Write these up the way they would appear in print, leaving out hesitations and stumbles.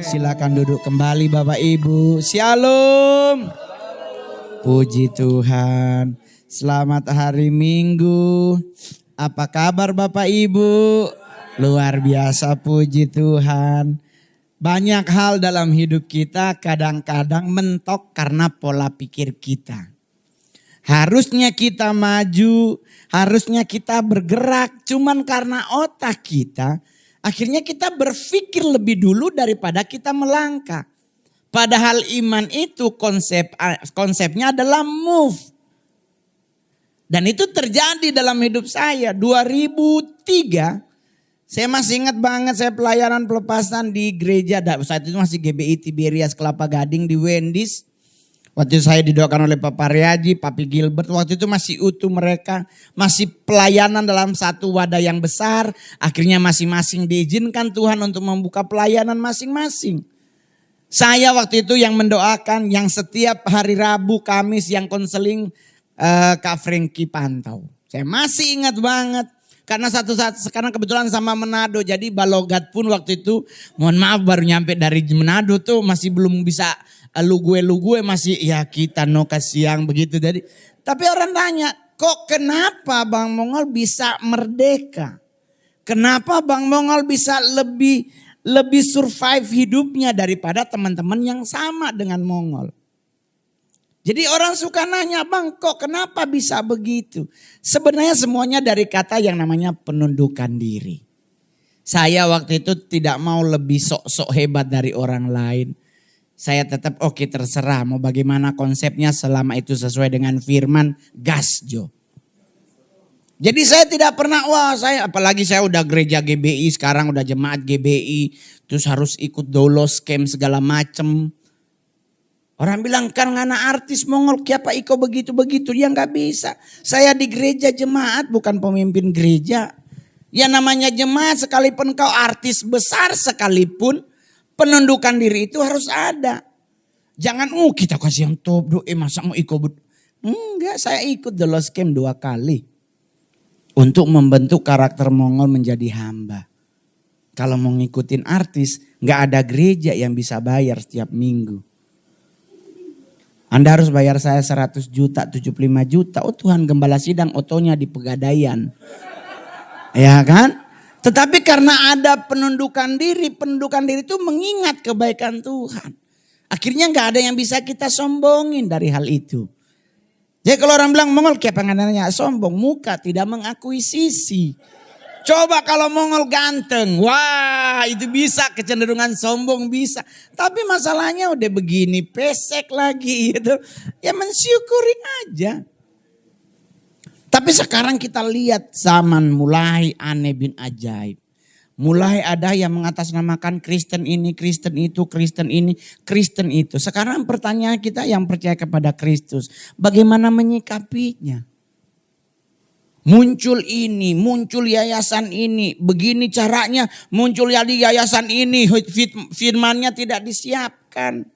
Silakan duduk kembali Bapak Ibu. Shalom. Puji Tuhan. Selamat hari Minggu. Apa kabar Bapak Ibu? Luar biasa, puji Tuhan. Banyak hal dalam hidup kita kadang-kadang mentok karena pola pikir kita. Harusnya kita maju, harusnya kita bergerak, cuman karena otak kita, akhirnya kita berpikir lebih dulu daripada kita melangkah. Padahal iman itu konsepnya adalah move. Dan itu terjadi dalam hidup saya. 2003, saya masih ingat banget saya pelayanan pelepasan di gereja. Saat itu masih GBI Tiberias Kelapa Gading di Wendy's. Waktu saya didoakan oleh Papa Riaji, Papi Gilbert, waktu itu masih utuh mereka. Masih pelayanan dalam satu wadah yang besar. Akhirnya masing-masing diizinkan Tuhan untuk membuka pelayanan masing-masing. Saya waktu itu yang mendoakan, yang setiap hari Rabu, Kamis yang konseling Kak Franky pantau. Saya masih ingat banget. Karena satu saat sekarang kebetulan sama Manado. Jadi Balogat pun waktu itu, mohon maaf baru nyampe dari Manado tuh masih belum bisa lu gue masih ya kita no kasiang begitu. Jadi tapi orang tanya, kok kenapa Bang Mongol bisa merdeka? Kenapa Bang Mongol bisa lebih survive hidupnya daripada teman-teman yang sama dengan Mongol? Jadi orang suka nanya, Bang kok kenapa bisa begitu? Sebenarnya semuanya dari kata yang namanya penundukan diri. Saya waktu itu tidak mau lebih sok-sok hebat dari orang lain. Saya tetap oke terserah mau bagaimana konsepnya selama itu sesuai dengan firman, gas Jo. Jadi saya tidak pernah apalagi saya udah gereja GBI sekarang udah jemaat GBI. Terus harus ikut dolos camp segala macem. Orang bilang kan ngana artis Mongol kiapa iko begitu-begitu. Ya gak bisa. Saya di gereja jemaat bukan pemimpin gereja. Ya namanya jemaat sekalipun kau artis besar sekalipun. Penundukan diri itu harus ada. Jangan kita kasih yang top masa mau ikut. Enggak, saya ikut dolos camp 2 kali. Untuk membentuk karakter Mongol menjadi hamba. Kalau mau ngikutin artis, gak ada gereja yang bisa bayar setiap minggu. Anda harus bayar saya 100 juta, 75 juta. Oh Tuhan gembala sidang otonya di Pegadaian. Ya kan? Tetapi karena ada penundukan diri itu mengingat kebaikan Tuhan. Akhirnya gak ada yang bisa kita sombongin dari hal itu. Jadi kalau orang bilang Mongol kayak penganannya sombong, muka tidak mengakui sisi. Coba kalau Mongol ganteng, wah itu bisa kecenderungan sombong bisa. Tapi masalahnya udah begini pesek lagi gitu. Ya mensyukuri aja. Tapi sekarang kita lihat zaman mulai aneh bin ajaib. Mulai ada yang mengatasnamakan Kristen ini, Kristen itu, Kristen ini, Kristen itu. Sekarang pertanyaan kita yang percaya kepada Kristus. Bagaimana menyikapinya? Muncul ini, muncul yayasan ini. Begini caranya muncul di yayasan ini. Firmannya tidak disiapkan.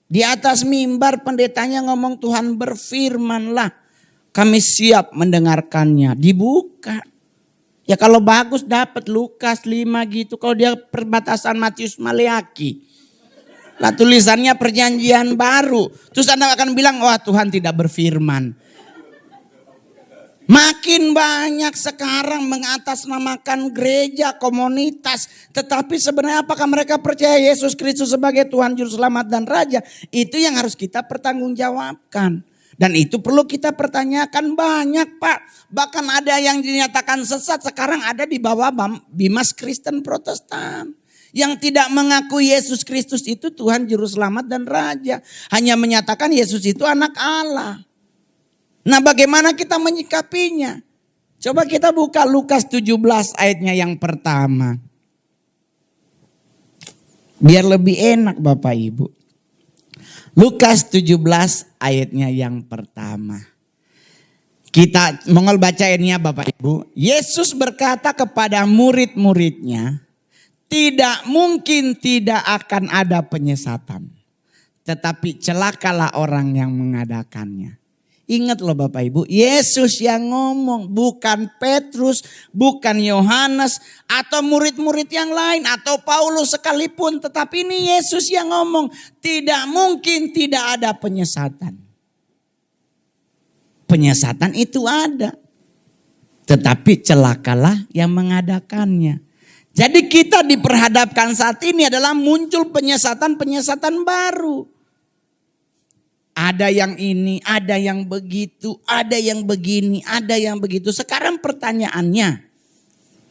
Di atas mimbar pendetanya ngomong Tuhan berfirmanlah. Kami siap mendengarkannya. Dibuka. Ya kalau bagus dapat Lukas 5 gitu. Kalau dia perbatasan Matius Maleaki. Lah tulisannya perjanjian baru. Terus Anda akan bilang wah Tuhan tidak berfirman. Makin banyak sekarang mengatasnamakan gereja, komunitas. Tetapi sebenarnya apakah mereka percaya Yesus Kristus sebagai Tuhan Juru Selamat dan Raja? Itu yang harus kita pertanggungjawabkan. Dan itu perlu kita pertanyakan banyak Pak. Bahkan ada yang dinyatakan sesat sekarang ada di bawah Bimas Kristen Protestan. Yang tidak mengakui Yesus Kristus itu Tuhan Juru Selamat dan Raja. Hanya menyatakan Yesus itu anak Allah. Nah bagaimana kita menyikapinya? Coba kita buka Lukas 17 ayatnya yang pertama. Biar lebih enak Bapak Ibu. Lukas 17 ayatnya yang pertama. Kita Mongol bacainnya Bapak Ibu. Yesus berkata kepada murid-muridnya. Tidak mungkin tidak akan ada penyesatan. Tetapi celakalah orang yang mengadakannya. Ingat loh Bapak Ibu, Yesus yang ngomong, bukan Petrus, bukan Yohanes, atau murid-murid yang lain, atau Paulus sekalipun. Tetapi ini Yesus yang ngomong, tidak mungkin tidak ada penyesatan. Penyesatan itu ada, tetapi celakalah yang mengadakannya. Jadi kita diperhadapkan saat ini adalah muncul penyesatan-penyesatan baru. Ada yang ini, ada yang begitu, ada yang begini, ada yang begitu. Sekarang pertanyaannya,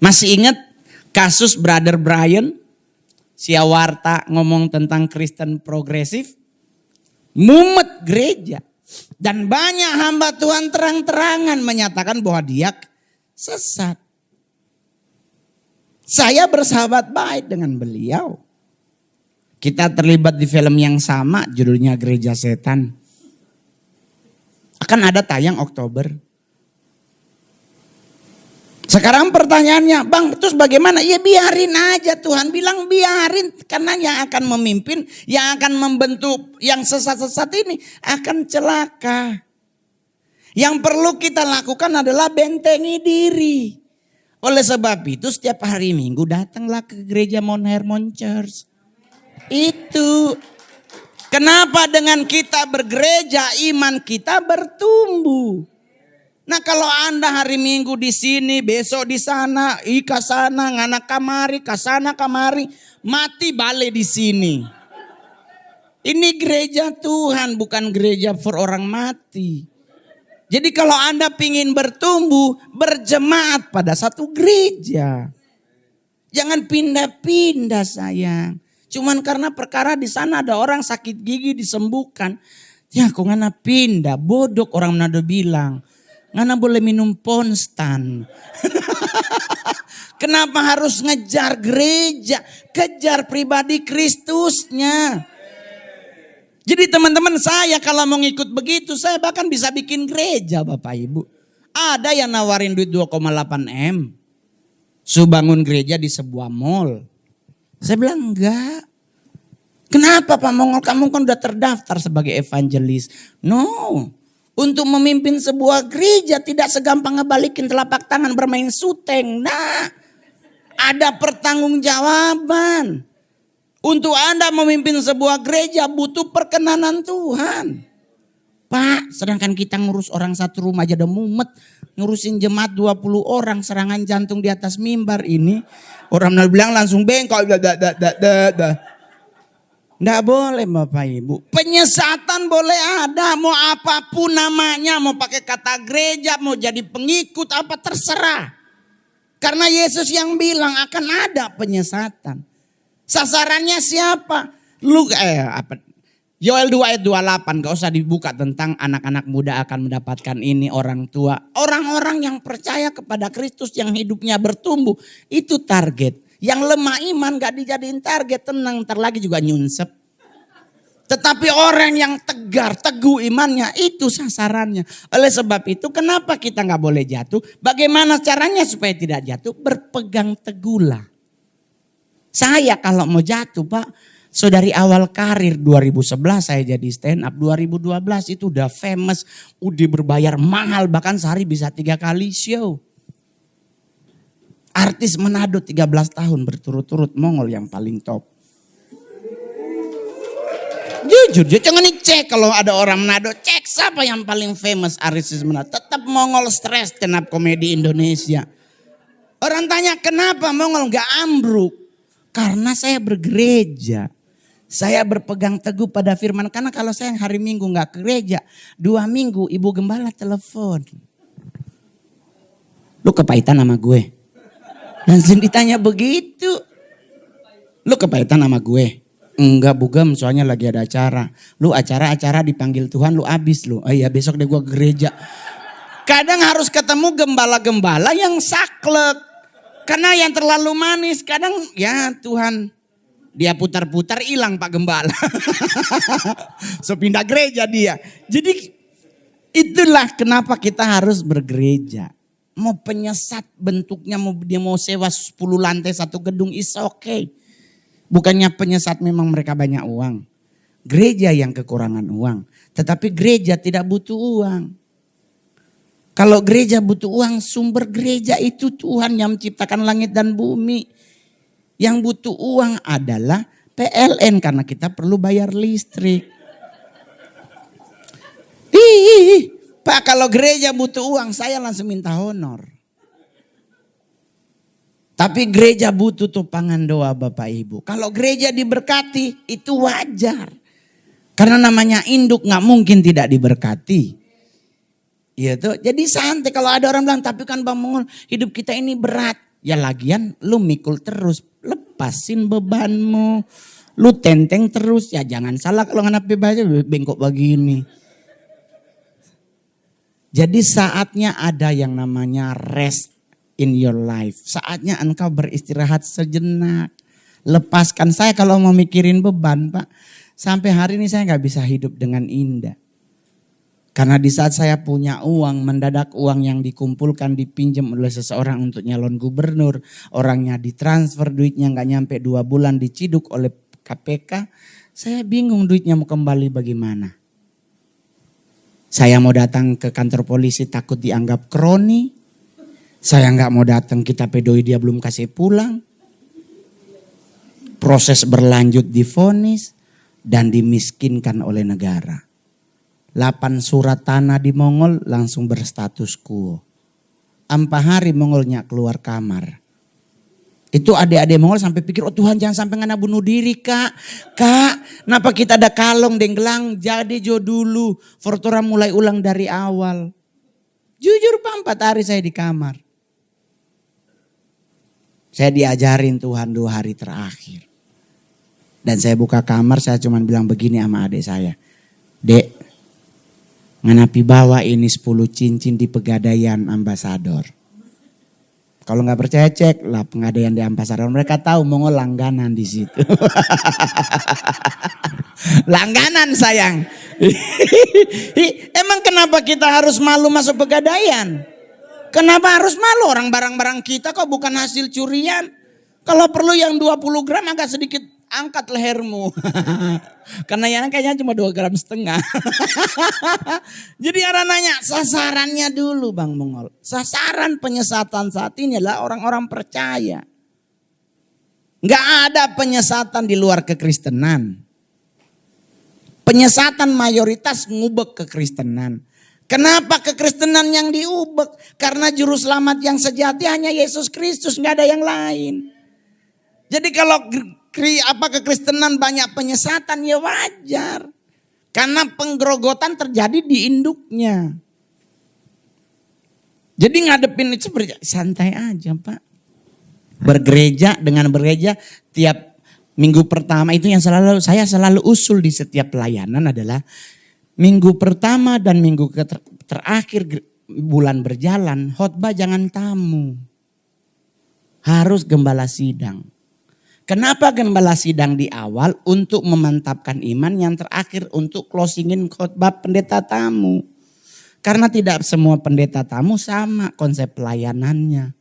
masih ingat kasus Brother Brian? Siawarta ngomong tentang Kristen progresif. Mumet gereja. Dan banyak hamba Tuhan terang-terangan menyatakan bahwa dia sesat. Saya bersahabat baik dengan beliau. Kita terlibat di film yang sama, judulnya Gereja Setan. Akan ada tayang Oktober. Sekarang pertanyaannya, Bang, terus bagaimana? Ya biarin aja, Tuhan bilang biarin. Karena yang akan memimpin, yang akan membentuk yang sesat-sesat ini akan celaka. Yang perlu kita lakukan adalah bentengi diri. Oleh sebab itu setiap hari Minggu datanglah ke gereja Mount Hermon Church. Itu kenapa dengan kita bergereja iman kita bertumbuh. Nah kalau Anda hari Minggu di sini, besok di sana, ika sana, ngana kamari, kasana kamari, mati balik di sini. Ini gereja Tuhan, bukan gereja for orang mati. Jadi kalau Anda pingin bertumbuh, berjemaat pada satu gereja. Jangan pindah-pindah sayang. Cuman karena perkara di sana ada orang sakit gigi disembuhkan. Ya kok ngana pindah, bodoh orang Manado bilang. Ngana boleh minum Ponstan. Kenapa harus ngejar gereja? Kejar pribadi Kristusnya. Jadi teman-teman saya kalau mau ngikut begitu, saya bahkan bisa bikin gereja Bapak Ibu. Ada yang nawarin duit 2,8 M. Suruh bangun gereja di sebuah mall. Saya bilang enggak. Kenapa Pak Mongol, kamu kan udah terdaftar sebagai evangelis. No, untuk memimpin sebuah gereja tidak segampang ngebalikin telapak tangan bermain suteng. Nah, ada pertanggungjawaban. Untuk Anda memimpin sebuah gereja butuh perkenanan Tuhan. Pak, sedangkan kita ngurus orang satu rumah aja udah mumet. Ngurusin jemaat 20 orang serangan jantung di atas mimbar ini. Orang bilang langsung bengkok. Nggak boleh Bapak Ibu. Penyesatan boleh ada. Mau apapun namanya. Mau pakai kata gereja. Mau jadi pengikut apa terserah. Karena Yesus yang bilang akan ada penyesatan. Sasarannya siapa? Yoel 2 ayat 28. Gak usah dibuka tentang anak-anak muda akan mendapatkan ini, orang tua. Orang-orang yang percaya kepada Kristus yang hidupnya bertumbuh. Itu target. Yang lemah iman gak dijadiin target. Tenang, ntar lagi juga nyunsep. Tetapi orang yang tegar, teguh imannya itu sasarannya. Oleh sebab itu kenapa kita gak boleh jatuh? Bagaimana caranya supaya tidak jatuh? Berpegang teguhlah. Saya kalau mau jatuh Pak, so dari awal karir 2011 saya jadi stand up, 2012 itu udah famous, udah berbayar mahal, bahkan sehari bisa 3 kali show. Artis Manado 13 tahun berturut-turut Mongol yang paling top. Jujur, jangan dicek kalau ada orang Manado, cek siapa yang paling famous artis Manado. Tetap Mongol stres stand up komedi Indonesia. Orang tanya kenapa Mongol gak ambruk? Karena saya bergereja. Saya berpegang teguh pada firman. Karena kalau saya hari Minggu gak ke gereja. 2 minggu ibu gembala telepon. Lu kepahitan sama gue. Langsung ditanya begitu. Lu kepahitan sama gue. Enggak bugem soalnya lagi ada acara. Lu acara-acara dipanggil Tuhan lu abis lu. Oh iya besok deh gue ke gereja. Kadang harus ketemu gembala-gembala yang saklek. Karena yang terlalu manis kadang ya Tuhan. Dia putar-putar hilang Pak Gembala. So pindah gereja dia. Jadi itulah kenapa kita harus bergereja. Mau penyesat bentuknya dia mau sewa 10 lantai 1 gedung is okay. Bukannya penyesat memang mereka banyak uang. Gereja yang kekurangan uang. Tetapi gereja tidak butuh uang. Kalau gereja butuh uang, sumber gereja itu Tuhan yang menciptakan langit dan bumi. Yang butuh uang adalah PLN karena kita perlu bayar listrik. Pak, kalau gereja butuh uang, saya langsung minta honor. Tapi gereja butuh topangan doa Bapak Ibu. Kalau gereja diberkati, itu wajar. Karena namanya induk gak mungkin tidak diberkati. Gitu. Jadi santai kalau ada orang bilang, tapi kan Bang Mongol hidup kita ini berat. Ya lagian lu mikul terus, lepasin bebanmu. Lu tenteng terus, ya jangan salah kalau ngenapi baca bengkok begini. Jadi saatnya ada yang namanya rest in your life. Saatnya engkau beristirahat sejenak. Lepaskan saya kalau mau mikirin beban Pak. Sampai hari ini saya gak bisa hidup dengan indah. Karena di saat saya punya uang, mendadak uang yang dikumpulkan dipinjam oleh seseorang untuk nyalon gubernur. Orangnya ditransfer, duitnya gak nyampe 2 bulan diciduk oleh KPK. Saya bingung duitnya mau kembali bagaimana. Saya mau datang ke kantor polisi takut dianggap kroni. Saya gak mau datang, kita pedoi dia belum kasih pulang. Proses berlanjut divonis dan dimiskinkan oleh negara. 8 surat tanah di Mongol langsung berstatus quo. 4 hari Mongolnya keluar kamar. Itu adik-adik Mongol sampai pikir, oh Tuhan jangan sampai ngana bunuh diri kak. Kak, kenapa kita ada kalong denggelang jadi jo dulu. Fortora mulai ulang dari awal. Jujur Pak 4 hari saya di kamar. Saya diajarin Tuhan 2 hari terakhir. Dan saya buka kamar saya cuma bilang begini sama adik saya. Dek. Nganapi bawa ini 10 cincin di Pegadaian Ambasador. Kalau nggak percaya cek lah Pegadaian di Ambasador. Mereka tahu Mongol langganan di situ. Langganan sayang. Emang kenapa kita harus malu masuk Pegadaian? Kenapa harus malu? Orang barang-barang kita kok bukan hasil curian. Kalau perlu yang 20 gram agak sedikit angkat lehermu. Karena yang kayaknya cuma 2,5 gram. Jadi orang nanya sasarannya dulu Bang Mongol. Sasaran penyesatan saat ini adalah orang-orang percaya. Gak ada penyesatan di luar kekristenan. Penyesatan mayoritas ngubek kekristenan. Kenapa kekristenan yang diubek? Karena juru selamat yang sejati hanya Yesus Kristus, gak ada yang lain. Jadi kalau kekristenan banyak penyesatan ya wajar. Karena penggerogotan terjadi di induknya. Jadi ngadepin itu santai aja Pak. Bergereja dengan bergereja tiap minggu pertama itu yang saya selalu usul di setiap pelayanan adalah minggu pertama dan minggu terakhir bulan berjalan khotbah jangan tamu. Harus gembala sidang. Kenapa gembala sidang di awal? Untuk memantapkan iman, yang terakhir untuk closingin khotbah pendeta tamu. Karena tidak semua pendeta tamu sama konsep pelayanannya.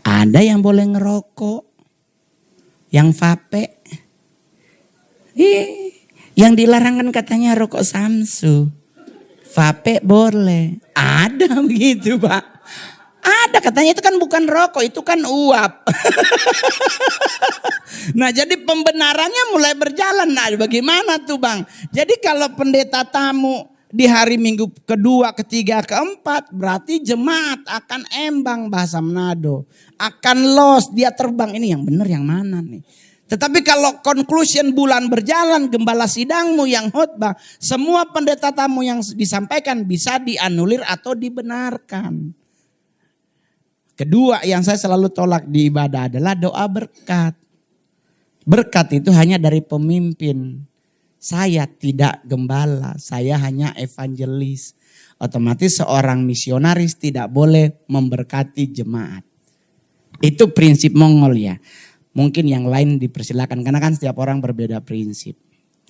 Ada yang boleh ngerokok, yang vape. Yang dilarang kan katanya rokok Samsu. Vape boleh. Ada begitu Pak. Ada katanya itu kan bukan rokok, itu kan uap. Nah jadi pembenarannya mulai berjalan. Nah bagaimana tuh Bang? Jadi kalau pendeta tamu di hari minggu kedua, ketiga, keempat. Berarti jemaat akan embang bahasa Manado. Akan los, dia terbang. Ini yang benar yang mana nih? Tetapi kalau conclusion bulan berjalan, gembala sidangmu yang khotbah. Semua pendeta tamu yang disampaikan bisa dianulir atau dibenarkan. Kedua yang saya selalu tolak di ibadah adalah doa berkat. Berkat itu hanya dari pemimpin. Saya tidak gembala, saya hanya evangelis. Otomatis seorang misionaris tidak boleh memberkati jemaat. Itu prinsip Mongol ya. Mungkin yang lain dipersilakan karena kan setiap orang berbeda prinsip.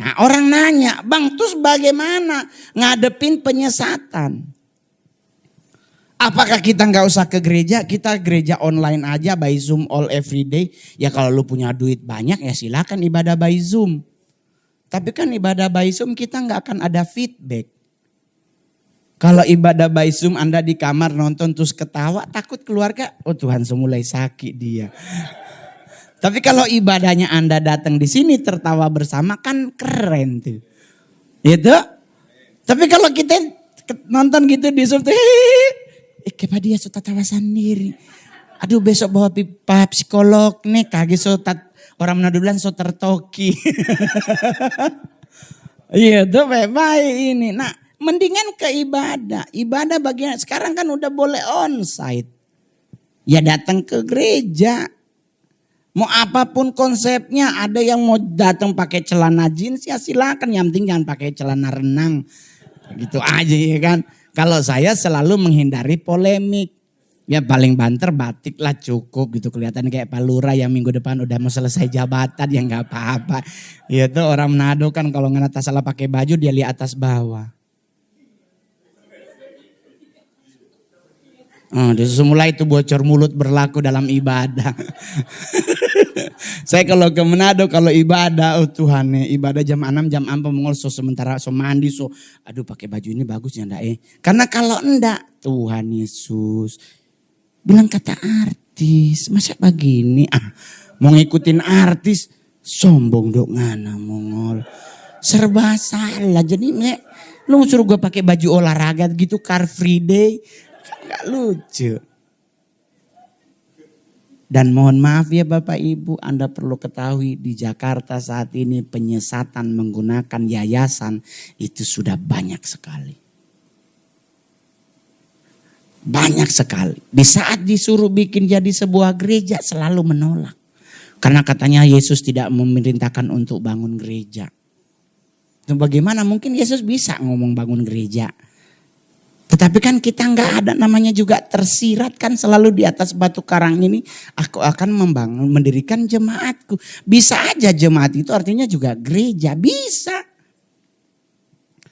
Nah orang nanya, Bang terus bagaimana ngadepin penyesatan? Apakah kita nggak usah ke gereja? Kita gereja online aja by Zoom all every day. Ya kalau lu punya duit banyak ya silakan ibadah by Zoom. Tapi kan ibadah by Zoom kita nggak akan ada feedback. Kalau ibadah by Zoom Anda di kamar nonton terus ketawa, takut keluarga, oh Tuhan semulai sakit dia. Tapi kalau ibadahnya Anda datang di sini tertawa bersama kan keren tuh. Gitu. Tapi kalau kita nonton gitu di Zoom tuh, kenapa dia suka tawa sendiri. Aduh besok bawa pipa psikolog nih, kaget so orang Manado bilang so tertoki. Iya tuh baik ini. Nah mendingan ke ibadah. Ibadah bagian sekarang kan udah boleh onsite. Ya datang ke gereja. Mau apapun konsepnya, ada yang mau datang pakai celana jeans ya silakan. Yang penting jangan pakai celana renang. Gitu aja ya kan. Kalau saya selalu menghindari polemik. Ya paling banter batik lah cukup gitu, kelihatan kayak Pak Lurah yang minggu depan udah mau selesai jabatan ya nggak apa-apa. Ya tuh orang Manado kan kalau nggak salah pakai baju dia lihat atas bawah. Semula itu bocor mulut berlaku dalam ibadah. Saya kalau ke Manado kalau ibadah, oh Tuhan nih ibadah jam 6 jam 4 mengol so sementara so mandi so aduh pakai baju ini bagus ya enggak Karena kalau enggak Tuhan Yesus bilang kata artis, masa begini? Mau ngikutin artis, sombong dong ngana mongol. Serba salah. Jadi lu suruh gue pakai baju olahraga gitu Car Free Day, kan gak lucu. Dan mohon maaf ya Bapak Ibu, Anda perlu ketahui di Jakarta saat ini penyesatan menggunakan yayasan itu sudah banyak sekali. Banyak sekali. Di saat disuruh bikin jadi sebuah gereja selalu menolak. Karena katanya Yesus tidak memerintahkan untuk bangun gereja. Dan bagaimana mungkin Yesus bisa ngomong bangun gereja. Tetapi kan kita nggak ada namanya juga tersirat kan selalu di atas batu karang ini. Aku akan mendirikan jemaatku. Bisa aja jemaat itu artinya juga gereja. Bisa.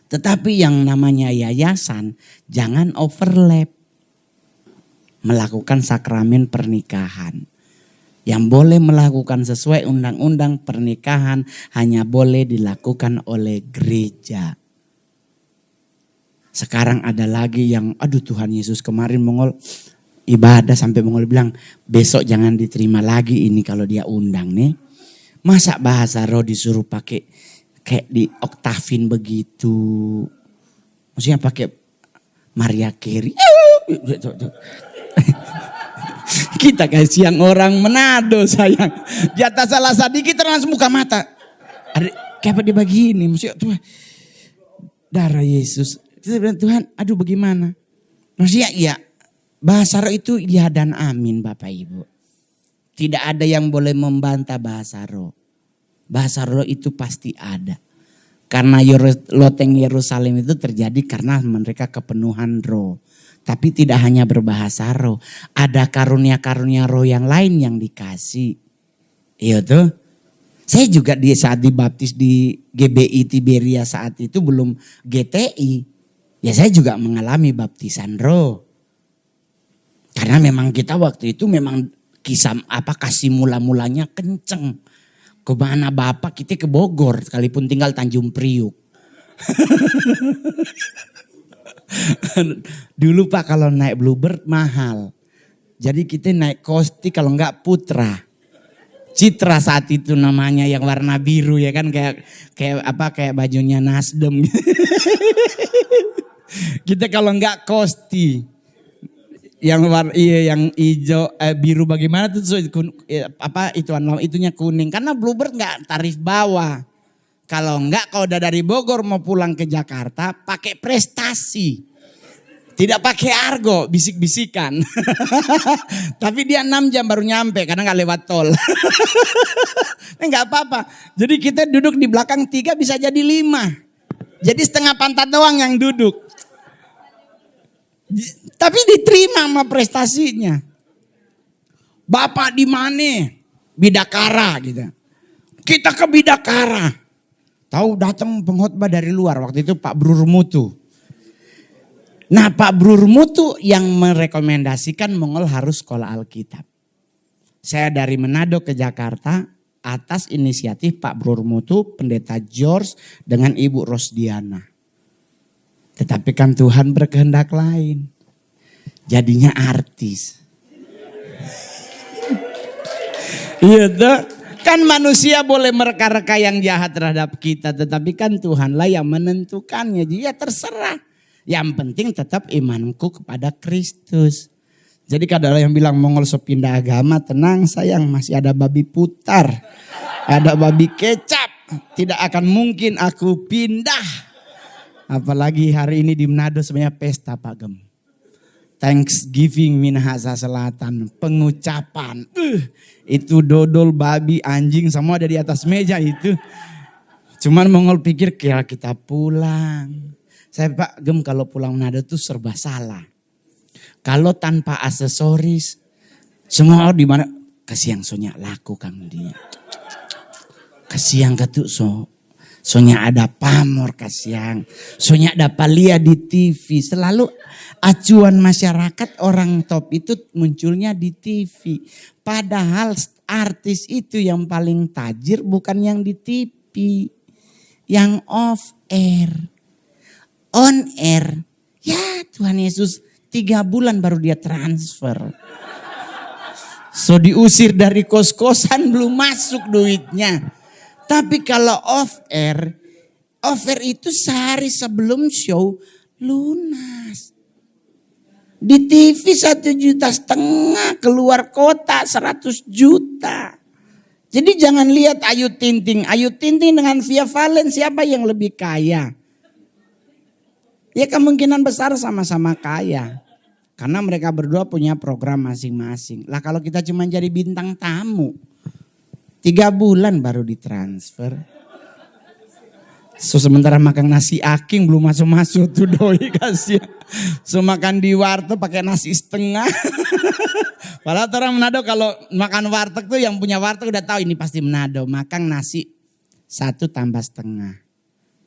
Tetapi yang namanya yayasan jangan overlap. Melakukan sakramen pernikahan. Yang boleh melakukan sesuai undang-undang pernikahan hanya boleh dilakukan oleh gereja. Sekarang ada lagi yang aduh Tuhan Yesus kemarin mongol ibadah sampai mongol bilang besok jangan diterima lagi ini kalau dia undang nih. Masa bahasa roh disuruh pakai kayak di oktavin begitu. Maksudnya pakai Maria Carey. Kita kasih yang orang Manado sayang. Di atas salah sedikit langsung buka mata. Kayak dia begini. Maksudnya Tuhan. Darah Yesus. Kita bilang Tuhan aduh bagaimana. Maksudnya ya. Bahasa roh itu ya dan amin Bapak Ibu. Tidak ada yang boleh membantah bahasa roh. Bahasa roh itu pasti ada. Karena loteng Yerusalem itu terjadi karena mereka kepenuhan roh. Tapi tidak hanya berbahasa roh. Ada karunia-karunia roh yang lain yang dikasih. Iya tuh. Saya juga saat dibaptis di GBI Tiberia saat itu belum GTI. Ya saya juga mengalami baptisan roh. Karena memang kita waktu itu memang kasih mula-mulanya kenceng. Kemana Bapak kita ke Bogor sekalipun tinggal Tanjung Priuk. Dulu Pak kalau naik Bluebird mahal. Jadi kita naik Kosti kalau enggak Putra. Citra saat itu namanya yang warna biru ya kan kayak bajunya Nasdem. Kita kalau enggak Kosti. Yang hijau biru bagaimana tuh itunya kuning karena Bluebird enggak tarif bawah. Kalau udah dari Bogor mau pulang ke Jakarta pakai prestasi. Tidak pakai argo, bisik-bisikan. Tapi dia 6 jam baru nyampe karena gak lewat tol. Enggak apa-apa. Jadi kita duduk di belakang 3 bisa jadi 5. Jadi setengah pantat doang yang duduk. Tapi diterima sama prestasinya. Bapak di mana? Bidakara gitu. Kita ke Bidakara. Tahu datang pengkhotbah dari luar waktu itu Pak Brur Mutu. Nah Pak Brur Mutu yang merekomendasikan mongol harus sekolah Alkitab. Saya dari Manado ke Jakarta atas inisiatif Pak Brur Mutu, Pendeta George dengan Ibu Rosdiana. Tetapi kan Tuhan berkehendak lain. Jadinya artis. Iya tuh. Kan manusia boleh mereka-reka yang jahat terhadap kita. Tetapi kan Tuhanlah yang menentukannya. Jadi ya terserah. Yang penting tetap imanku kepada Kristus. Jadi kalau ada yang bilang Mongol so pindah agama, tenang sayang, masih ada babi putar. Ada babi kecap. Tidak akan mungkin aku pindah. Apalagi hari ini di Manado sebenarnya pesta Pak Gem. Thanksgiving Minahasa Selatan. Pengucapan. Itu dodol, babi, anjing semua ada di atas meja itu. Cuman Mongol pikir kira kita pulang. Saya Pak Gem kalau pulang Manado tuh serba salah. Kalau tanpa aksesoris. Semua di mana. Kasiang sonya laku kang dia. Kasiang ketuk sonya ada pamor kasiang. Sonya ada palia di TV. Selalu acuan masyarakat orang top itu munculnya di TV. Padahal artis itu yang paling tajir bukan yang di TV. Yang off air. On air. Ya Tuhan Yesus 3 bulan baru dia transfer. So diusir dari kos-kosan belum masuk duitnya. Tapi kalau off air itu sehari sebelum show lunas. Di TV 1,5 juta, keluar kota 100 juta. Jadi jangan lihat Ayu Ting Ting dengan Via Valen siapa yang lebih kaya? Ya kemungkinan besar sama-sama kaya. Karena mereka berdua punya program masing-masing. Lah kalau kita cuma jadi bintang tamu. 3 bulan baru ditransfer. So sementara makan nasi aking belum masuk-masuk tuh doi kasih. So makan di warteg pakai nasi setengah. Padahal orang Manado kalau makan warteg tuh yang punya warteg udah tahu ini pasti Manado. Makan nasi 1 tambah setengah.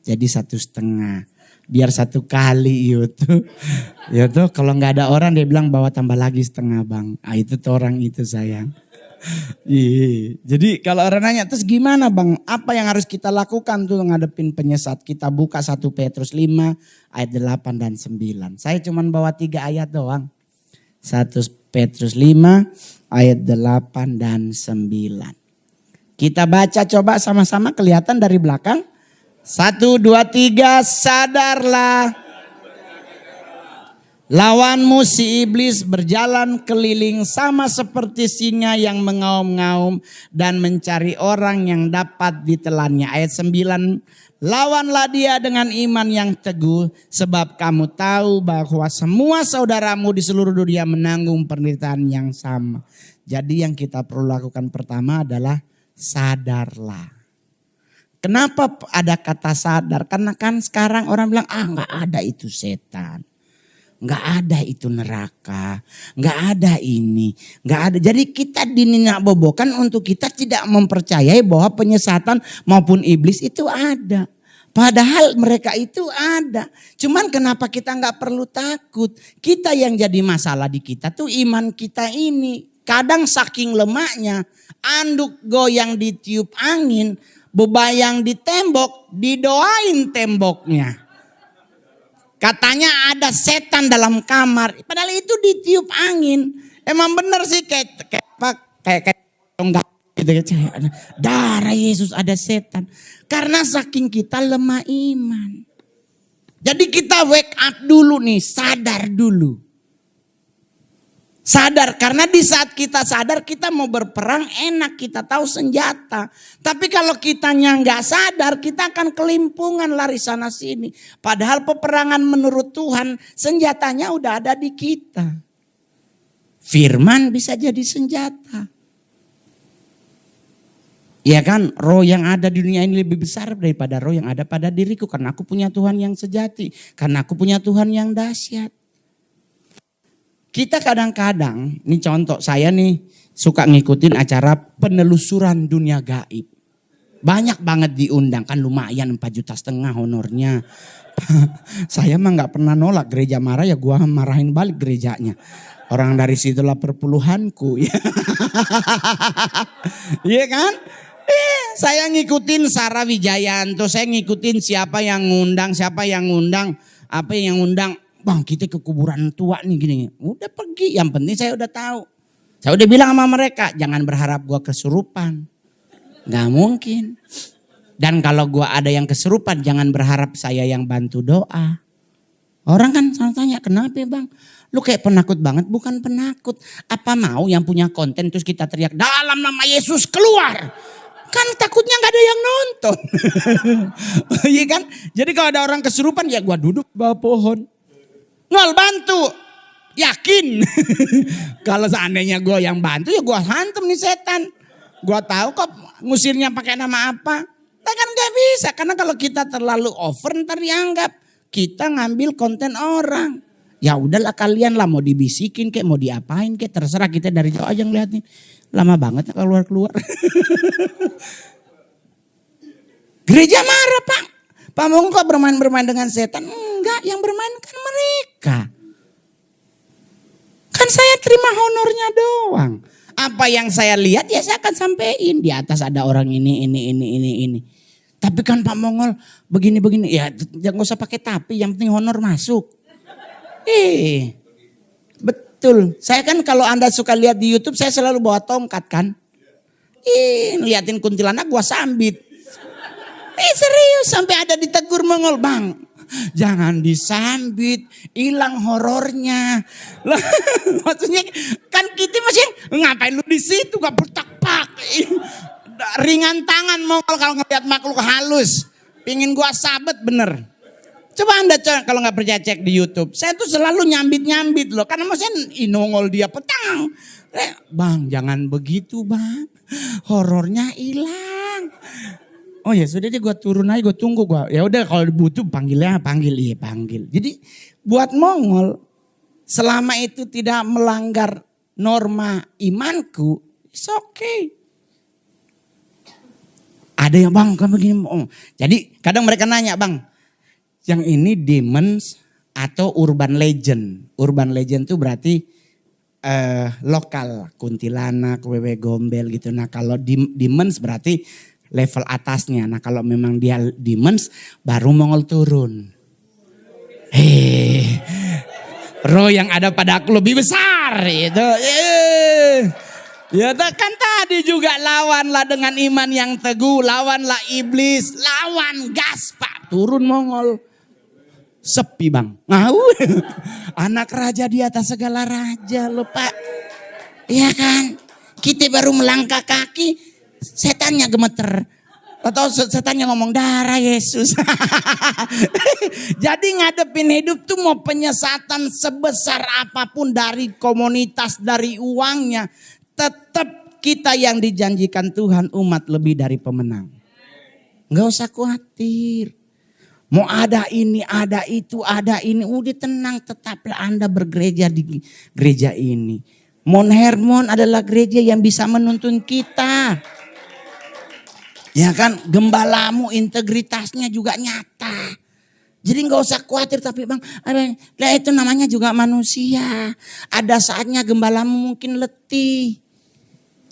Jadi 1,5. Biar 1 kali itu. Ya tuh kalau nggak ada orang dia bilang bawa tambah lagi setengah bang. Ah itu tuh orang itu sayang. Iya. Jadi kalau orang nanya terus gimana bang? Apa yang harus kita lakukan tuh ngadepin penyesat? Kita buka 1 Petrus 5 ayat 8 dan 9. Saya cuma bawa 3 ayat doang. 1 Petrus 5 ayat 8 dan 9. Kita baca coba sama-sama kelihatan dari belakang. 1, 2, 3 sadarlah. Lawanmu si iblis berjalan keliling sama seperti singa yang mengaum-ngaum dan mencari orang yang dapat ditelannya. Ayat 9, lawanlah dia dengan iman yang teguh sebab kamu tahu bahwa semua saudaramu di seluruh dunia menanggung penderitaan yang sama. Jadi yang kita perlu lakukan pertama adalah sadarlah. Kenapa ada kata sadar? Karena kan sekarang orang bilang gak ada itu setan. Gak ada itu neraka, gak ada ini, gak ada. Jadi kita dininyak bobokan untuk kita tidak mempercayai bahwa penyesatan maupun iblis itu ada. Padahal mereka itu ada. Cuman kenapa kita gak perlu takut? Kita yang jadi masalah di kita tuh iman kita ini. Kadang saking lemaknya, anduk goyang ditiup angin, bebayang di tembok, didoain temboknya. Katanya ada setan dalam kamar. Padahal itu ditiup angin. Emang benar sih kayak enggak gitu. Darah Yesus ada setan. Karena saking kita lemah iman. Jadi kita wake up dulu nih, sadar dulu. Sadar, karena di saat kita sadar kita mau berperang enak, kita tahu senjata. Tapi kalau kitanya nggak sadar kita akan kelimpungan lari sana sini. Padahal peperangan menurut Tuhan senjatanya udah ada di kita. Firman bisa jadi senjata. Ya kan, roh yang ada di dunia ini lebih besar daripada roh yang ada pada diriku. Karena aku punya Tuhan yang sejati, karena aku punya Tuhan yang dahsyat. Kita kadang-kadang, ini contoh saya nih suka ngikutin acara penelusuran dunia gaib. Banyak banget diundang, kan lumayan 4,5 juta honornya. Saya mah gak pernah nolak, gereja marah ya gua marahin balik gerejanya. Orang dari situlah perpuluhanku. Iya kan? Saya ngikutin Sarah Wijayanto, saya ngikutin siapa yang ngundang. Apa yang undang, bang kita ke kuburan tua nih gini. Udah pergi, yang penting saya udah tahu. Saya udah bilang sama mereka, jangan berharap gua kesurupan. Gak mungkin. Dan kalau gua ada yang kesurupan, jangan berharap saya yang bantu doa. Orang kan selalu tanya, kenapa bang? Lu kayak penakut banget, bukan penakut. Apa mau yang punya konten terus kita teriak, dalam nama Yesus keluar. Kan takutnya gak ada yang nonton. Iya kan? Jadi kalau ada orang kesurupan ya gua duduk bawah pohon. Ngol bantu. Yakin. Kalau seandainya gua yang bantu ya gua hantem nih setan. Gua tahu kok ngusirnya pakai nama apa. Nah kan gak bisa. Karena kalau kita terlalu over ntar dianggap kita ngambil konten orang. Ya udahlah kalian lah mau dibisikin kayak mau diapain kayak terserah, kita dari jauh aja ngeliatin. Lama banget keluar-keluar. Gereja marah Pak. Pak Mongko bermain-bermain dengan setan. Enggak, yang bermain kan mereka. Kan saya terima honornya doang. Apa yang saya lihat ya saya akan sampein. Di atas ada orang ini. Tapi kan Pak Mongol begini-begini. Ya jangan usah pakai tapi, yang penting honor masuk. Betul. Saya kan kalau Anda suka lihat di YouTube, saya selalu bawa tongkat kan. Liatin kuntilanak gua sambit. Serius sampai ada ditegur Mongol, bang. Jangan disambit, hilang horornya. Lah, maksudnya kan kita masih ngapain lu di situ gak bertak-pak. Ringan tangan Mongol kalau ngeliat makhluk halus. Pingin gua sabet bener. Coba Anda kalau nggak percaya cek di YouTube. Saya tuh selalu nyambit loh. Karena maksudnya nongol dia petang. Bang jangan begitu bang. Horornya hilang. Oh ya sudah deh gue turun aja gue tunggu gue. Ya udah kalau butuh panggil. Jadi buat Mongol selama itu tidak melanggar norma imanku, it's okay. Ada yang bang kan begini. Oh. Jadi kadang mereka nanya bang. Yang ini demons atau urban legend. Urban legend itu berarti lokal. Kuntilanak, wewe gombel gitu. Nah kalau demons berarti level atasnya. Nah kalau memang dia demons baru Mongol turun. Roh yang ada pada aku lebih besar. Gitu. Ya kan tadi juga lawanlah dengan iman yang teguh. Lawanlah iblis. Lawan gas Pak. Turun Mongol. Sepi bang. Anak raja di atas segala raja loh Pak. Iya kan. Kita baru melangkah kaki. Setannya gemeter. Atau setannya ngomong darah Yesus. Jadi ngadepin hidup tuh mau penyesatan sebesar apapun dari komunitas, dari uangnya. Tetap kita yang dijanjikan Tuhan umat lebih dari pemenang. Gak usah khawatir. Mau ada ini, ada itu, ada ini. Udah tenang, tetaplah Anda bergereja di gereja ini. Mount Hermon adalah gereja yang bisa menuntun kita. Ya kan, gembalamu integritasnya juga nyata. Jadi gak usah khawatir, tapi bang, itu namanya juga manusia. Ada saatnya gembalamu mungkin letih.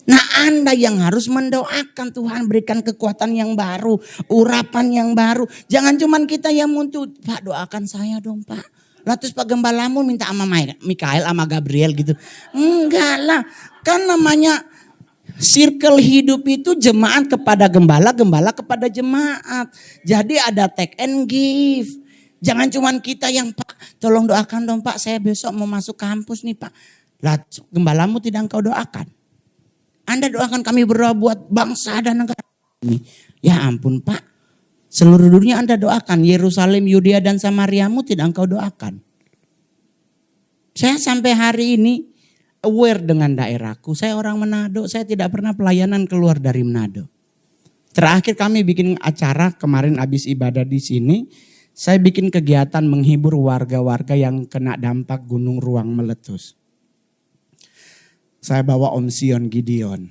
Nah Anda yang harus mendoakan Tuhan berikan kekuatan yang baru, urapan yang baru. Jangan cuman kita yang muncul, Pak doakan saya dong Pak. Lah terus Pak gembalamu minta sama Mikael sama Gabriel gitu. Enggak lah, kan namanya circle hidup itu jemaat kepada gembala, gembala kepada jemaat. Jadi ada take and give. Jangan cuman kita yang Pak tolong doakan dong Pak, saya besok mau masuk kampus nih Pak. Lah gembalamu tidak engkau doakan. Anda doakan kami berdoa buat bangsa dan negara ini. Ya ampun Pak. Seluruh dunia Anda doakan. Yerusalem, Yudea dan Samariamu tidak engkau doakan. Saya sampai hari ini aware dengan daerahku. Saya orang Manado. Saya tidak pernah pelayanan keluar dari Manado. Terakhir kami bikin acara kemarin habis ibadah di sini. Saya bikin kegiatan menghibur warga-warga yang kena dampak gunung ruang meletus. Saya bawa Om Sion Gideon.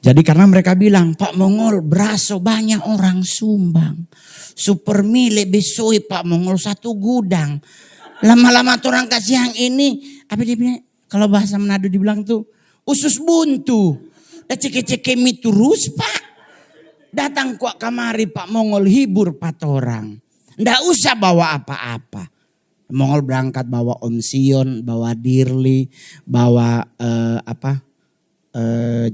Jadi karena mereka bilang, Pak Mongol beraso banyak orang sumbang. Super mile besoi Pak Mongol satu gudang. Lama-lama orang kasih yang ini. Apa dia bilang? Kalau bahasa Manado dibilang tuh, usus buntu. Dan ceke-ceke terus Pak. Datang kok kamari Pak Mongol hibur 4 orang. Nggak usah bawa apa-apa. Mongol berangkat bawa Om Sion, bawa Dirli, bawa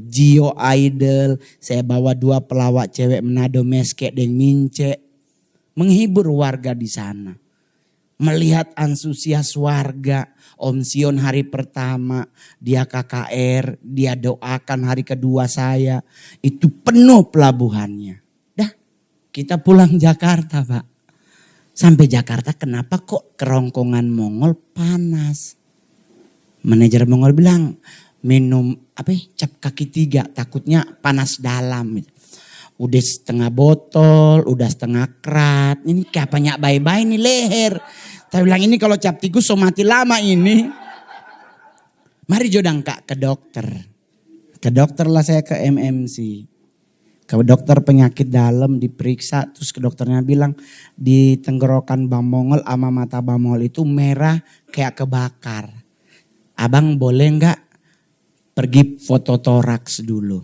Gio Idol. Saya bawa 2 pelawak cewek Manado Meske dan Mince. Menghibur warga di sana. Melihat antusias warga, Om Sion hari pertama, dia KKR, dia doakan hari kedua saya. Itu penuh pelabuhannya. Dah, kita pulang Jakarta Pak. Sampai Jakarta kenapa kok kerongkongan Mongol panas. Manajer Mongol bilang minum cap kaki 3 takutnya panas dalam. Udah setengah botol, udah setengah krat. Ini kayak banyak bye-bye nih leher. Saya bilang ini kalau cap tikus so mati lama ini. Mari jodang Kak ke dokter. Ke dokter lah saya ke MMC. Ke dokter penyakit dalam diperiksa. Terus ke dokternya bilang di tenggorokan Bang Mongol sama mata Bang Mongol itu merah kayak kebakar. Abang boleh nggak pergi foto toraks dulu.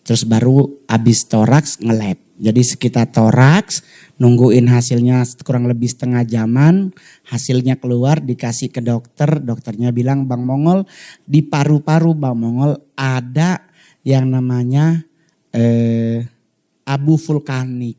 Terus baru habis toraks nge-lab. Jadi sekitar toraks nungguin hasilnya kurang lebih setengah jaman. Hasilnya keluar dikasih ke dokter. Dokternya bilang Bang Mongol di paru-paru Bang Mongol ada yang namanya abu vulkanik.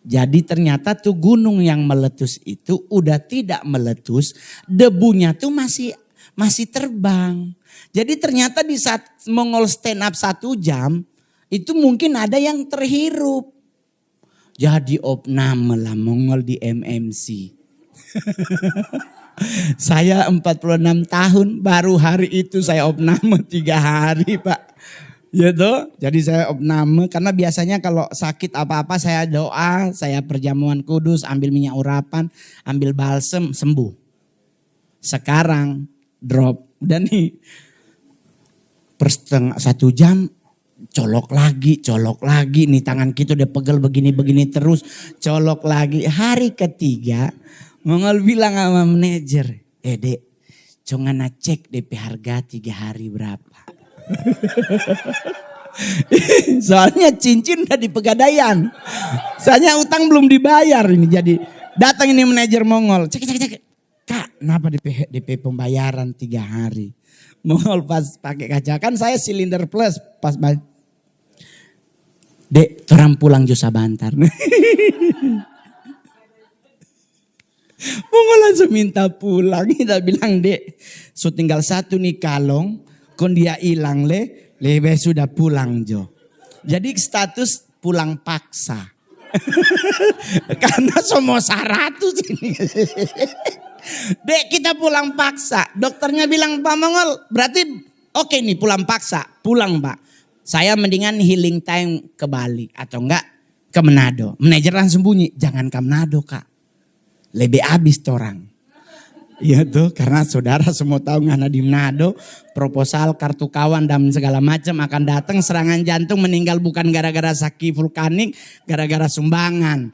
Jadi ternyata tuh gunung yang meletus itu udah tidak meletus. Debunya tuh masih terbang. Jadi ternyata di saat Mongol stand up 1 jam. Itu mungkin ada yang terhirup. Jadi opname lah Mongol di MMC. Saya 46 tahun baru hari itu saya opname 3 hari Pak. Ya toh? Jadi saya opname karena biasanya kalau sakit apa-apa saya doa, saya perjamuan kudus, ambil minyak urapan, ambil balsem, sembuh. Sekarang drop. Udah nih per 1 jam colok lagi nih tangan kita udah pegel begini terus colok lagi. Hari ketiga Mongol bilang sama manajer, Dek, congana cek DP harga 3 hari berapa. Soalnya cincin udah di Pegadaian, soalnya utang belum dibayar ini. Jadi datang ini manajer Mongol, cek Kak, kenapa DP pembayaran 3 hari. Mongol pas pakai kaca kan saya silinder plus pas Dek, orang pulang Josa Bantar. Mongol langsung minta pulang. Kita bilang Dek, so tinggal 1 nih kalong. Kon dia hilang lebe sudah pulang Jo. Jadi status pulang paksa. Karena semua 100 ini. Dek kita pulang paksa. Dokternya bilang Pak Mongol berarti oke nih pulang paksa. Pulang Pak. Saya mendingan healing time ke Bali atau enggak ke Manado. Manajer langsung bunyi, jangan ke Manado Kak. Lebih habis orang. Iya tuh karena saudara semua tahu ngana di Manado. Proposal, kartu kawan dan segala macam akan datang. Serangan jantung meninggal bukan gara-gara sakit vulkanik. Gara-gara sumbangan.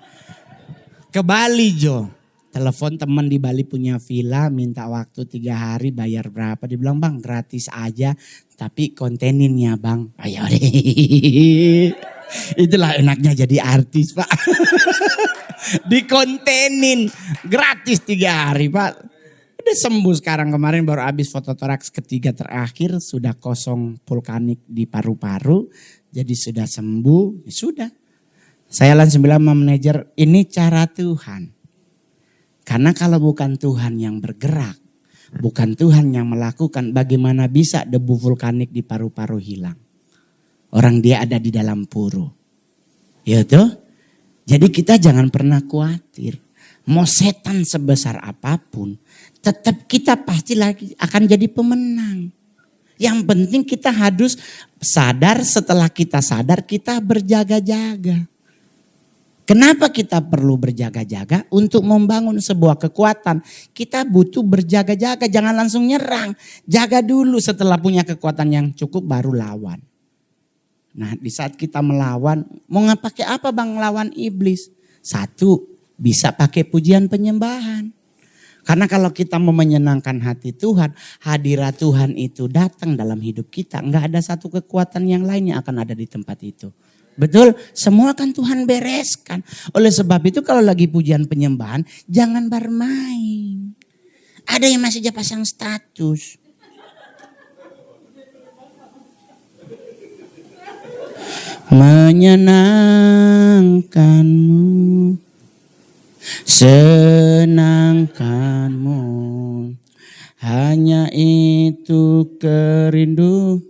Ke Bali Jo. Telepon teman di Bali punya villa, minta waktu 3 hari, bayar berapa? Dia bilang Bang gratis aja, tapi konteninnya Bang. Ayo deh. Itulah enaknya jadi artis Pak. Dikontenin, gratis 3 hari Pak. Udah sembuh sekarang, kemarin baru habis foto toraks ketiga terakhir, sudah kosong vulkanik di paru-paru. Jadi sudah sembuh, sudah. Saya langsung bilang sama manajer, ini cara Tuhan. Karena kalau bukan Tuhan yang bergerak, bukan Tuhan yang melakukan, bagaimana bisa debu vulkanik di paru-paru hilang? Orang dia ada di dalam puru. Ya tuh? Jadi kita jangan pernah khawatir. Mau setan sebesar apapun, tetap kita pasti lagi akan jadi pemenang. Yang penting kita harus sadar, setelah kita sadar kita berjaga-jaga. Kenapa kita perlu berjaga-jaga? Untuk membangun sebuah kekuatan. Kita butuh berjaga-jaga, jangan langsung nyerang. Jaga dulu, setelah punya kekuatan yang cukup baru lawan. Nah di saat kita melawan, mau pakai apa Bang lawan iblis? 1, bisa pakai pujian penyembahan. Karena kalau kita mau menyenangkan hati Tuhan, hadirat Tuhan itu datang dalam hidup kita. Enggak ada satu kekuatan yang lain yang akan ada di tempat itu. Betul, semua kan Tuhan bereskan. Oleh sebab itu kalau lagi pujian penyembahan, jangan bermain. Ada yang masih aja pasang status. Menyenangkanmu, senangkanmu, hanya itu kerindu.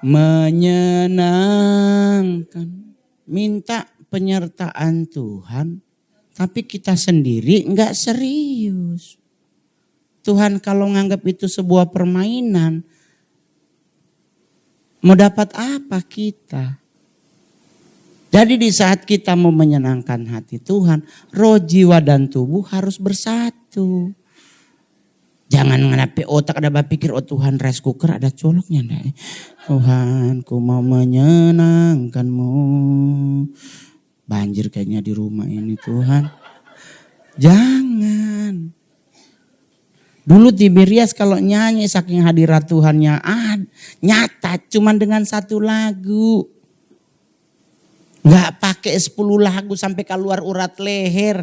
Menyenangkan, minta penyertaan Tuhan, tapi kita sendiri enggak serius. Tuhan kalau nganggap itu sebuah permainan, mau dapat apa kita? Jadi di saat kita mau menyenangkan hati Tuhan, roh, jiwa, dan tubuh harus bersatu. Jangan ngenapi otak ada berpikir, oh Tuhan rice cooker ada coloknya. Enggak. Tuhan ku mau menyenangkanmu. Banjir kayaknya di rumah ini Tuhan. Jangan. Dulu Tiberias kalau nyanyi saking hadirat Tuhannya nyata cuman dengan satu lagu. Enggak pakai 10 lagu sampai keluar urat leher.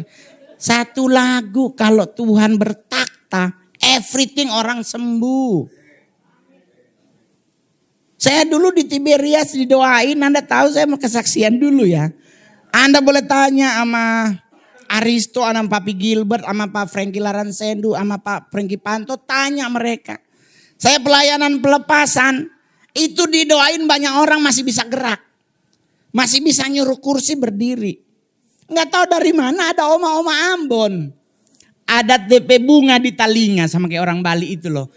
Satu lagu kalau Tuhan bertakhta, everything orang sembuh. Saya dulu di Tiberias didoain, Anda tahu saya mau kesaksian dulu ya. Anda boleh tanya sama Aristo, sama Papi Gilbert, sama Pak Frankie Laransendu, sama Pak Frankie Panto, tanya mereka. Saya pelayanan pelepasan, itu didoain banyak orang masih bisa gerak. Masih bisa nyuruh kursi berdiri. Nggak tahu dari mana ada oma-oma Ambon. Adat DP bunga di talinga sama kayak orang Bali itu loh.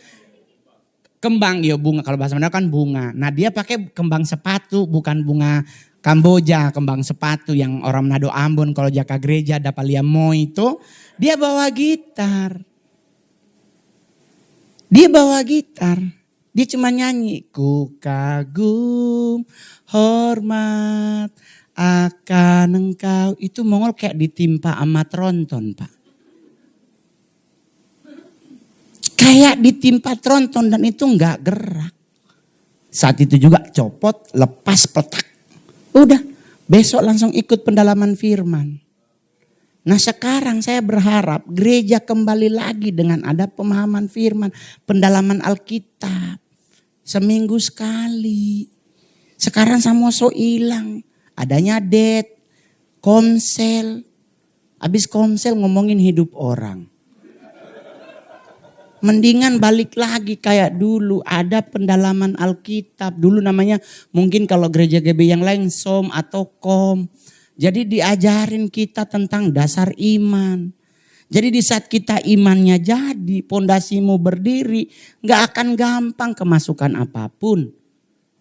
Kembang, ya bunga kalau bahasa Manado kan bunga. Nah dia pakai kembang sepatu bukan bunga Kamboja, kembang sepatu yang orang Manado Ambon kalau jaga gereja ada paliamo itu. Dia bawa gitar. Dia cuma nyanyi. Ku kagum hormat akan engkau. Itu Mongol kayak ditimpa sama tronton Pak. Kayak ditimpa tronton dan itu enggak gerak. Saat itu juga copot, lepas petak. Udah, besok langsung ikut pendalaman firman. Nah sekarang saya berharap gereja kembali lagi dengan ada pemahaman firman. Pendalaman Alkitab. Seminggu sekali. Sekarang semua so hilang. Adanya komsel. Habis komsel ngomongin hidup orang. Mendingan balik lagi kayak dulu. Ada pendalaman Alkitab. Dulu namanya mungkin kalau gereja GB yang lain SOM atau KOM. Jadi diajarin kita tentang dasar iman. Jadi di saat kita imannya jadi, pondasimu berdiri, gak akan gampang kemasukan apapun.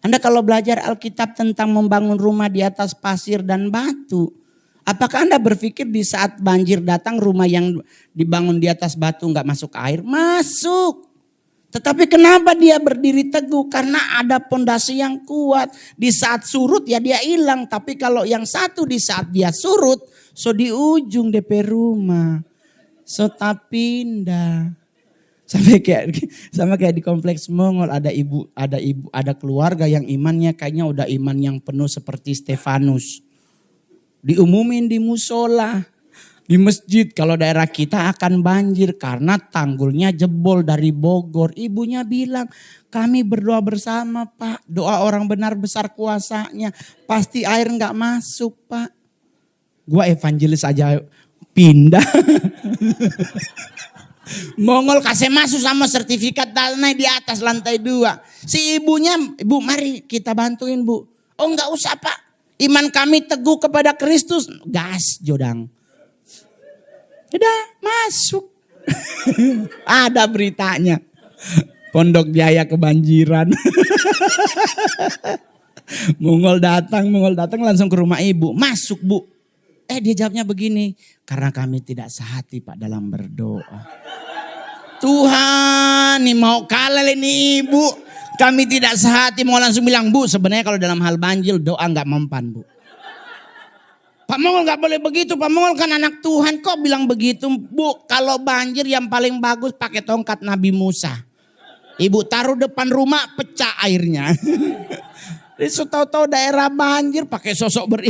Anda kalau belajar Alkitab tentang membangun rumah di atas pasir dan batu. Apakah Anda berpikir di saat banjir datang rumah yang dibangun di atas batu gak masuk air? Masuk. Tetapi kenapa dia berdiri teguh? Karena ada pondasi yang kuat. Di saat surut ya dia hilang. Tapi kalau yang satu di saat dia surut, so di ujung DP rumah. So tak pindah. Sama kayak di kompleks Mongol ada keluarga yang imannya kayaknya udah iman yang penuh seperti Stefanus. Diumumin di musola, di masjid kalau daerah kita akan banjir karena tanggulnya jebol dari Bogor. Ibunya bilang, kami berdoa bersama Pak, doa orang benar besar kuasanya, pasti air nggak masuk Pak. Gua evangelis aja pindah. Mongol kasih masuk sama sertifikat tanah di atas lantai 2. Si ibunya, Bu mari kita bantuin Bu. Oh nggak usah Pak. Iman kami teguh kepada Kristus. Gas jodang. Udah masuk. Ada beritanya. Pondok Jaya kebanjiran. Mongol datang langsung ke rumah ibu. Masuk Bu. Dia jawabnya begini. Karena kami tidak sehati Pak dalam berdoa. Tuhan nih mau kalah ini ibu. Kami tidak sehati mau langsung bilang Bu sebenarnya kalau dalam hal banjir doa gak mempan Bu. Pak Mongol gak boleh begitu, Pak Mongol kan anak Tuhan kok bilang begitu Bu. Kalau banjir yang paling bagus pakai tongkat Nabi Musa. Ibu taruh depan rumah pecah airnya. Tahu-tahu daerah banjir pakai sosok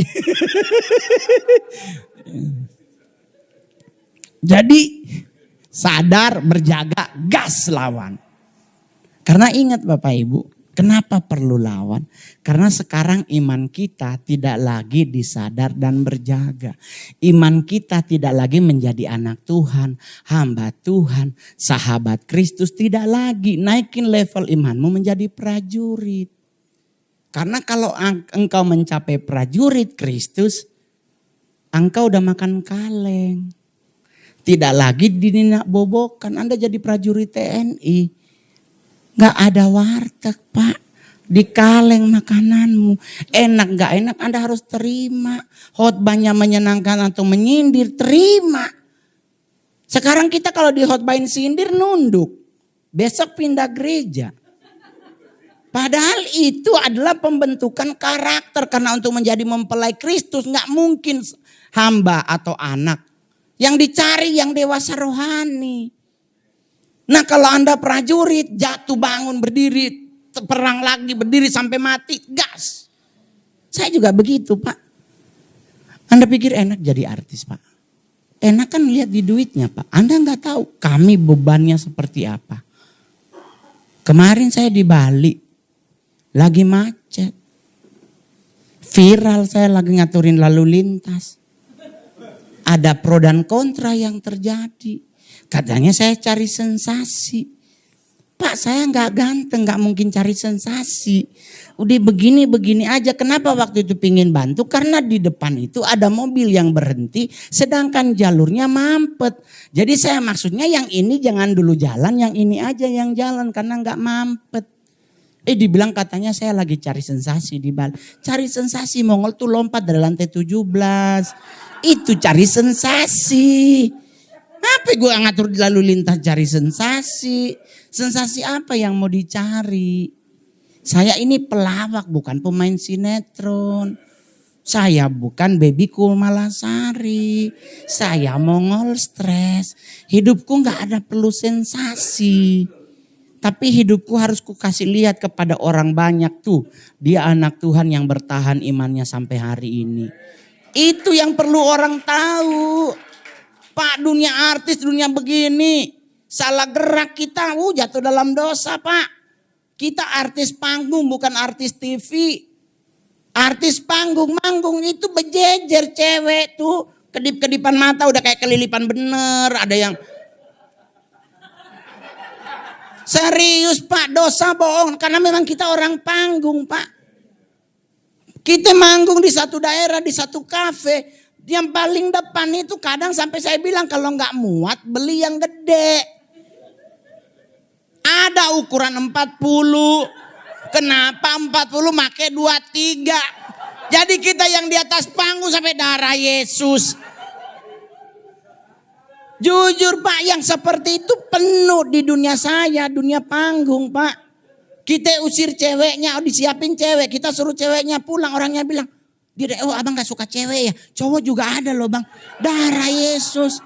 Jadi sadar, berjaga, gas lawan. Karena ingat Bapak Ibu, kenapa perlu lawan? Karena sekarang iman kita tidak lagi disadar dan berjaga. Iman kita tidak lagi menjadi anak Tuhan, hamba Tuhan, sahabat Kristus. Tidak lagi naikin level imanmu menjadi prajurit. Karena kalau engkau mencapai prajurit Kristus, engkau udah makan kaleng. Tidak lagi dininak bobokan, Anda jadi prajurit TNI. Gak ada warteg Pak, di kaleng makananmu. Enak gak enak Anda harus terima. Khotbahnya menyenangkan atau menyindir, terima. Sekarang kita kalau di khotbahin sindir nunduk. Besok pindah gereja. Padahal itu adalah pembentukan karakter. Karena untuk menjadi mempelai Kristus gak mungkin hamba atau anak. Yang dicari yang dewasa rohani. Nah kalau Anda prajurit, jatuh bangun berdiri, perang lagi berdiri sampai mati, gas. Saya juga begitu Pak. Anda pikir enak jadi artis Pak? Enak kan lihat di duitnya Pak. Anda nggak tahu kami bebannya seperti apa. Kemarin saya di Bali, lagi macet. Viral saya lagi ngaturin lalu lintas. Ada pro dan kontra yang terjadi. Katanya saya cari sensasi. Pak saya gak ganteng, gak mungkin cari sensasi. Udah begini-begini aja. Kenapa waktu itu pingin bantu? Karena di depan itu ada mobil yang berhenti. Sedangkan jalurnya mampet. Jadi saya maksudnya yang ini jangan dulu jalan. Yang ini aja yang jalan karena gak mampet. Dibilang katanya saya lagi cari sensasi di Bali. Cari sensasi, Mongol tuh lompat dari lantai 17. Itu cari sensasi. Apa gue ngatur lalu lintas cari sensasi? Sensasi apa yang mau dicari? Saya ini pelawak bukan pemain sinetron. Saya bukan Baby Cool Malasari. Saya Mongol stres. Hidupku gak ada perlu sensasi. Tapi hidupku harus kukasih lihat kepada orang banyak tuh. Dia anak Tuhan yang bertahan imannya sampai hari ini. Itu yang perlu orang tahu. Pak dunia artis, dunia begini. Salah gerak kita, jatuh dalam dosa Pak. Kita artis panggung bukan artis TV. Artis panggung, manggung itu bejejer cewek tuh. Kedip-kedipan mata udah kayak kelilipan bener. Ada yang serius Pak, dosa bohong. Karena memang kita orang panggung Pak. Kita manggung di satu daerah, di satu kafe. Yang paling depan itu kadang sampai saya bilang kalau nggak muat beli yang gede. Ada ukuran 40. Kenapa 40 make 23. Jadi kita yang di atas panggung sampai darah Yesus. Jujur Pak, yang seperti itu penuh di dunia saya, dunia panggung Pak. Kita usir ceweknya, disiapin cewek, kita suruh ceweknya pulang, orangnya bilang, abang gak suka cewek ya, cowok juga ada loh bang, darah Yesus.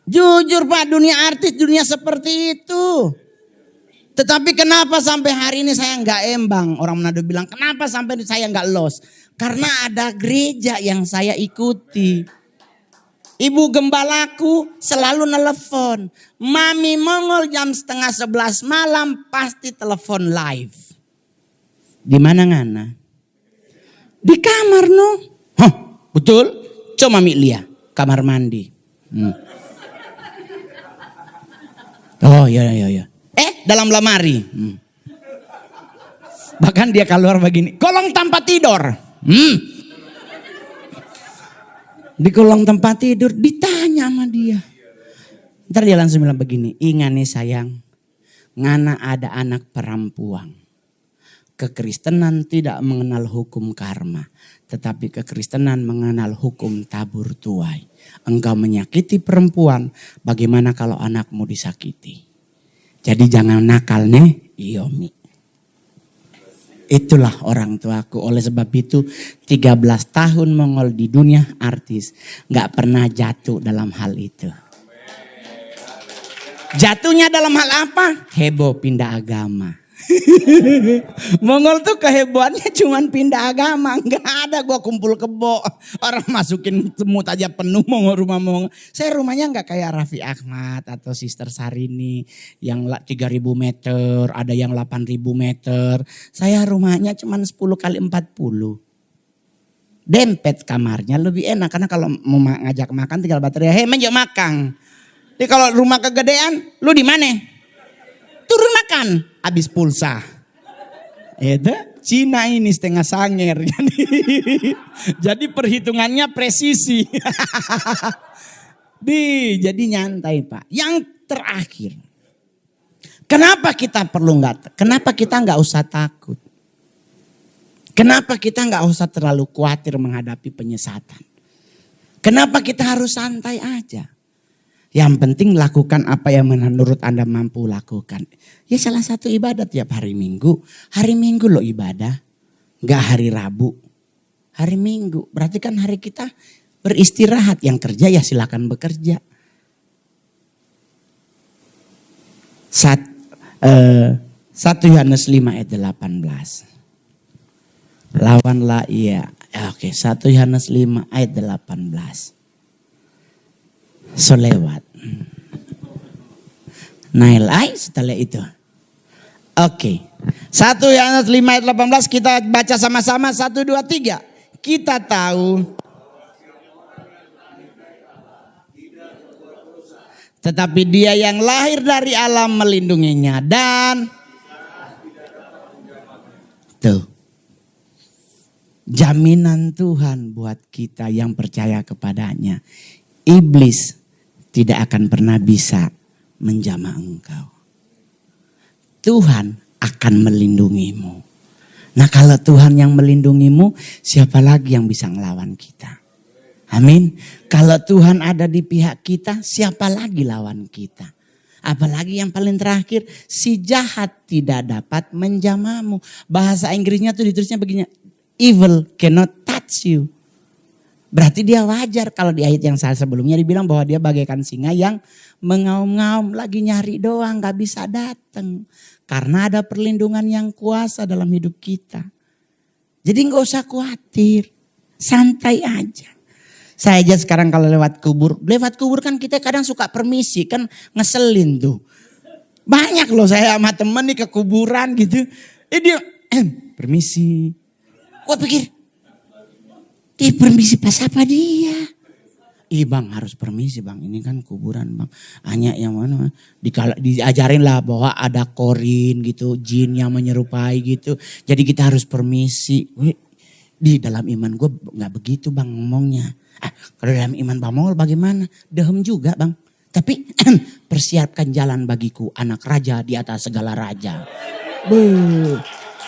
Jujur Pak, dunia artis, dunia seperti itu. Tetapi kenapa sampai hari ini saya gak embang? Orang Manado bilang, kenapa sampai saya gak los? Karena ada gereja yang saya ikuti. Ibu gembalaku selalu nelpon. Mami Mongol jam 10:30 malam pasti telepon live. Di mana ngana? Di kamar no. Hah, betul? Coba Mami lihat kamar mandi. Oh iya. Dalam lemari. Bahkan dia keluar begini. Kolong tanpa tidur. Di kolong tempat tidur ditanya sama dia. Ntar dia langsung bilang begini. Ingat nih sayang. Ngana ada anak perempuan. Kekristenan tidak mengenal hukum karma. Tetapi kekristenan mengenal hukum tabur tuai. Engkau menyakiti perempuan. Bagaimana kalau anakmu disakiti? Jadi jangan nakal nih. Yomi. Itulah orang tuaku. Oleh sebab itu 13 tahun Mongol di dunia artis. Gak pernah jatuh dalam hal itu. Jatuhnya dalam hal apa? Heboh pindah agama. Mongol tuh kehebohannya cuman pindah agama. Nggak ada gua kumpul kebo. Orang masukin semut aja penuh rumah Mongol. Saya rumahnya nggak kayak Raffi Ahmad atau Sister Sarini yang 3.000 meter, ada yang 8.000 meter. Saya rumahnya cuman 10 kali 40. Dempet kamarnya lebih enak karena kalau mau ngajak makan tinggal baterai. Hei menjok makan. Jadi kalau rumah kegedean, lu di mana? Turun makan, habis pulsa. Itu Cina ini setengah sanger. Jadi perhitungannya presisi. Jadi nyantai Pak. Yang terakhir, kenapa kita nggak usah takut? Kenapa kita nggak usah terlalu khawatir menghadapi penyesatan? Kenapa kita harus santai aja? Yang penting lakukan apa yang menurut Anda mampu lakukan. Ya salah satu ibadat tiap hari Minggu. Hari Minggu loh ibadah. Nggak hari Rabu. Hari Minggu. Berarti kan hari kita beristirahat. Yang kerja ya silakan bekerja. 1 Yohanes 5 ayat 18. Lawanlah ia. Oke, 1 Yohanes 5 ayat 18. So lewat. Nailai setelah itu. Oke. 1 Yohanes 5 ayat 18 kita baca sama-sama 1 2 3. Kita tahu tetapi dia yang lahir dari alam melindunginya dan tuh. Jaminan Tuhan buat kita yang percaya kepadanya. Iblis tidak akan pernah bisa menjamah engkau. Tuhan akan melindungimu. Nah kalau Tuhan yang melindungimu, siapa lagi yang bisa ngelawan kita? Amin. Kalau Tuhan ada di pihak kita, siapa lagi lawan kita? Apalagi yang paling terakhir, si jahat tidak dapat menjamahmu. Bahasa Inggrisnya tuh ditulisnya begini. Evil cannot touch you. Berarti dia wajar kalau di ayat yang sebelumnya dibilang bahwa dia bagaikan singa yang mengaum-ngaum lagi nyari doang gak bisa datang. Karena ada perlindungan yang kuasa dalam hidup kita. Jadi gak usah khawatir. Santai aja. Saya aja sekarang kalau lewat kubur kan kita kadang suka permisi kan ngeselin tuh. Banyak loh saya sama temen nih ke kuburan gitu. Dia permisi. Gua pikir, dia permisi pas apa dia? Bang harus permisi bang, ini kan kuburan bang. Hanya yang mana, diajarin lah bahwa ada korin gitu, jin yang menyerupai gitu. Jadi kita harus permisi. Di dalam iman gue gak begitu bang ngomongnya. Kalau dalam iman Bang Mongol bagaimana? Dehem juga bang. Tapi persiapkan jalan bagiku, anak raja di atas segala raja.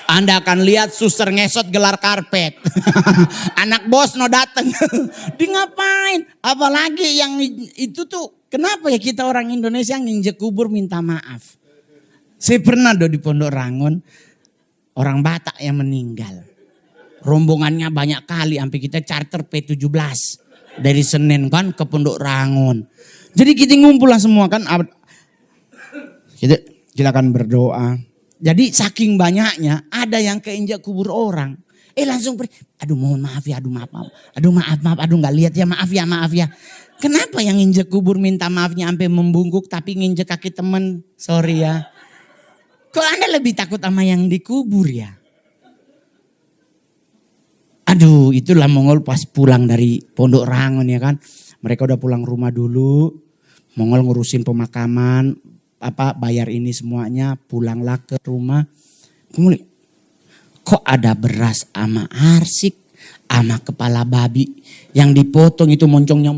Anda akan lihat suster ngesot gelar karpet. Anak bos no dateng. Di ngapain? Apalagi yang itu tuh. Kenapa ya kita orang Indonesia nginjek kubur minta maaf. Saya pernah di Pondok Rangon. Orang Batak yang meninggal. Rombongannya banyak kali. Sampai kita charter P17. Dari Senen kan ke Pondok Rangon. Jadi kita ngumpul lah semua kan. Kita akan berdoa. Jadi saking banyaknya ada yang keinjak kubur orang. Langsung aduh mohon maaf ya, aduh maaf. Aduh maaf, aduh gak lihat ya, maaf ya. Kenapa yang injak kubur minta maafnya sampai membungkuk tapi nginjek kaki temen, sorry ya. Kok Anda lebih takut sama yang dikubur ya? Aduh itulah Mongol pas pulang dari Pondok Rangon ya kan. Mereka udah pulang rumah dulu. Mongol ngurusin pemakaman. Bayar ini semuanya, pulanglah ke rumah. Kemudian kok ada beras sama arsik sama kepala babi yang dipotong itu moncongnya.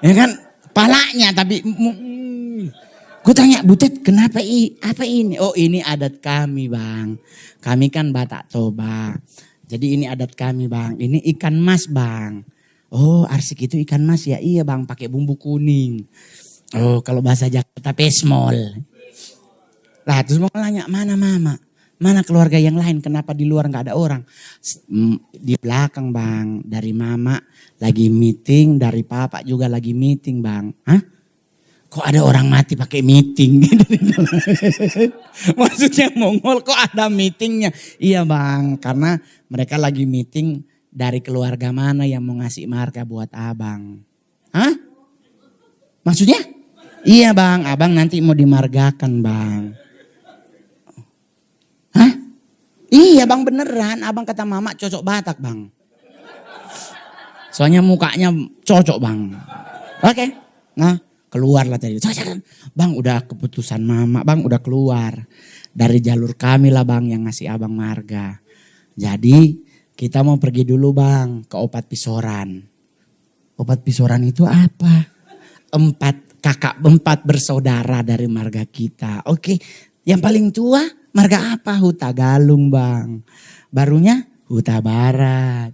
Ya kan palanya tapi gue tanya Butet kenapa apa ini? Oh ini adat kami bang. Kami kan Batak Toba. Jadi ini adat kami bang. Ini ikan mas bang. Oh arsik itu ikan mas ya? Iya bang pakai bumbu kuning. Oh kalau bahasa Jakarta pesmol. Lah terus mau nanya mana mama? Mana keluarga yang lain? Kenapa di luar gak ada orang? Di belakang bang. Dari mama lagi meeting. Dari papa juga lagi meeting bang. Hah? kok ada orang mati pakai meeting? Maksudnya Mongol kok ada meetingnya? Iya bang, karena mereka lagi meeting dari keluarga mana yang mau ngasih marga buat abang. Hah? Maksudnya? Iya bang, abang nanti mau dimargakan bang. Hah? Iya bang beneran, abang kata mama cocok Batak bang. Soalnya mukanya cocok bang. Oke, nah keluarlah tadi. Bang udah keputusan mama bang udah keluar. Dari jalur kami lah bang yang ngasih abang marga. Jadi kita mau pergi dulu bang ke Opat Pisoran. Opat Pisoran itu apa? 4 bersaudara dari marga kita. Oke, yang paling tua marga apa? Huta Galung bang. Barunya Huta Barat.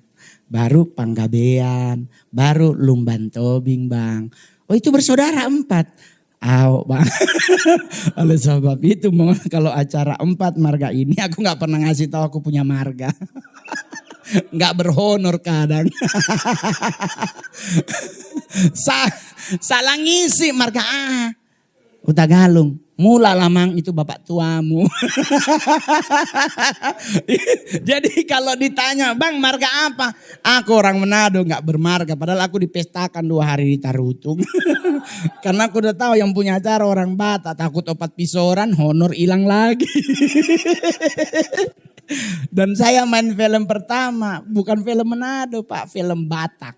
Baru Panggabean. Baru Lumban Tobing bang. Oh itu bersaudara 4. Aw bang. Oleh sebab itu kalau acara 4 marga ini aku gak pernah ngasih tahu aku punya marga. Gak berhonor kadang. Salah ngisi marga Huta Galung. Mula lamang itu bapak tuamu. Jadi kalau ditanya bang marga apa? Aku orang Manado gak bermarga. Padahal aku dipestakan 2 hari di Tarutung. Karena aku udah tahu yang punya acara orang Batak. Takut Opat Pisoran honor hilang lagi. Dan saya main film pertama. Bukan film Manado pak, film Batak.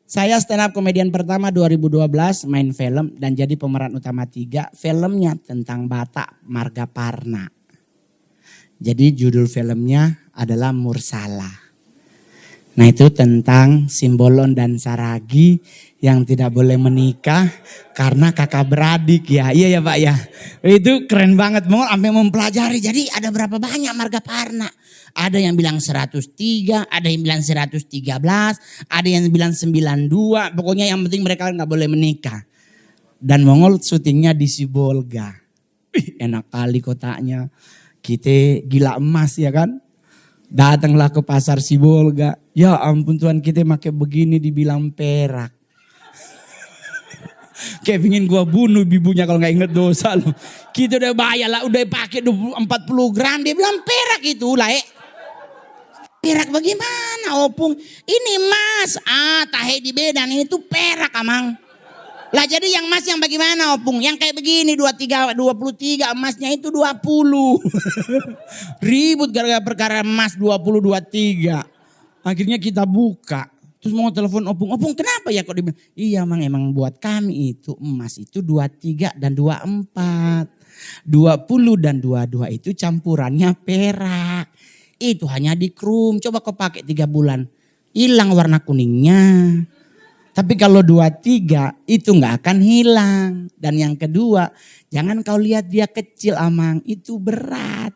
Saya stand up komedian pertama 2012 main film dan jadi pemeran utama 3. Filmnya tentang Batak Marga Parna. Jadi judul filmnya adalah Mursala. Nah itu tentang Simbolon dan Saragi yang tidak boleh menikah karena kakak beradik ya. Iya ya pak ya. Itu keren banget. Mau sampai mempelajari. Jadi ada berapa banyak marga Parna. Ada yang bilang 103, ada yang bilang 113, ada yang bilang 92. Pokoknya yang penting mereka nggak boleh menikah. Dan Mongol syutingnya di Sibolga. Enak kali kotanya. Kita gila emas ya kan. Datanglah ke pasar Sibolga. Ya ampun Tuhan kita pakai begini dibilang perak. Kayak pingin gua bunuh ibunya kalau nggak inget dosa loh. Kita udah bayar lah, udah pakai 40 gram. Dia bilang perak itu lah Perak bagaimana opung? Ini emas. Tahe di bedan itu perak amang. Lah jadi yang emas yang bagaimana opung? Yang kayak begini 23 emasnya itu 20. Ribut gara-gara perkara emas 20 23. Akhirnya kita buka. Terus mau telepon opung. Opung kenapa ya kok dibilang? Iya emang buat kami itu emas itu 23 dan 24. 20 dan 22 itu campurannya perak. Itu hanya di krum. Coba kau pakai 3 bulan. Hilang warna kuningnya. Tapi kalau 23 itu gak akan hilang. Dan yang kedua, jangan kau lihat dia kecil amang. Itu berat.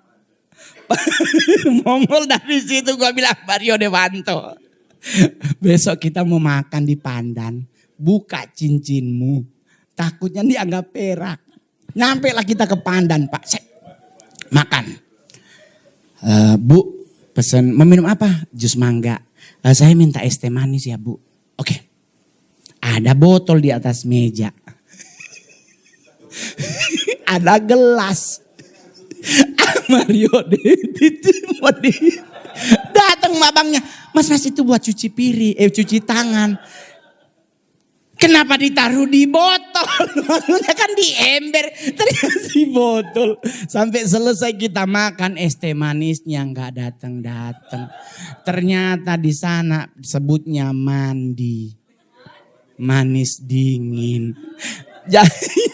Mongol dari situ gua bilang Mario Dewanto. Besok kita mau makan di Pandan. Buka cincinmu. Takutnya dianggap perak. Nyampe lah kita ke Pandan pak. Makan. Bu pesen mau minum apa? Jus mangga. Saya minta es teh manis ya bu. Oke. Ada botol di atas meja. Ada gelas. Mario datang abangnya. Mas itu buat cuci piring, cuci tangan. Kenapa ditaruh di botol? Maksudnya kan di ember, ternyata di botol. Sampai selesai kita makan es teh manisnya nggak datang. Ternyata di sana sebutnya mandi, manis dingin.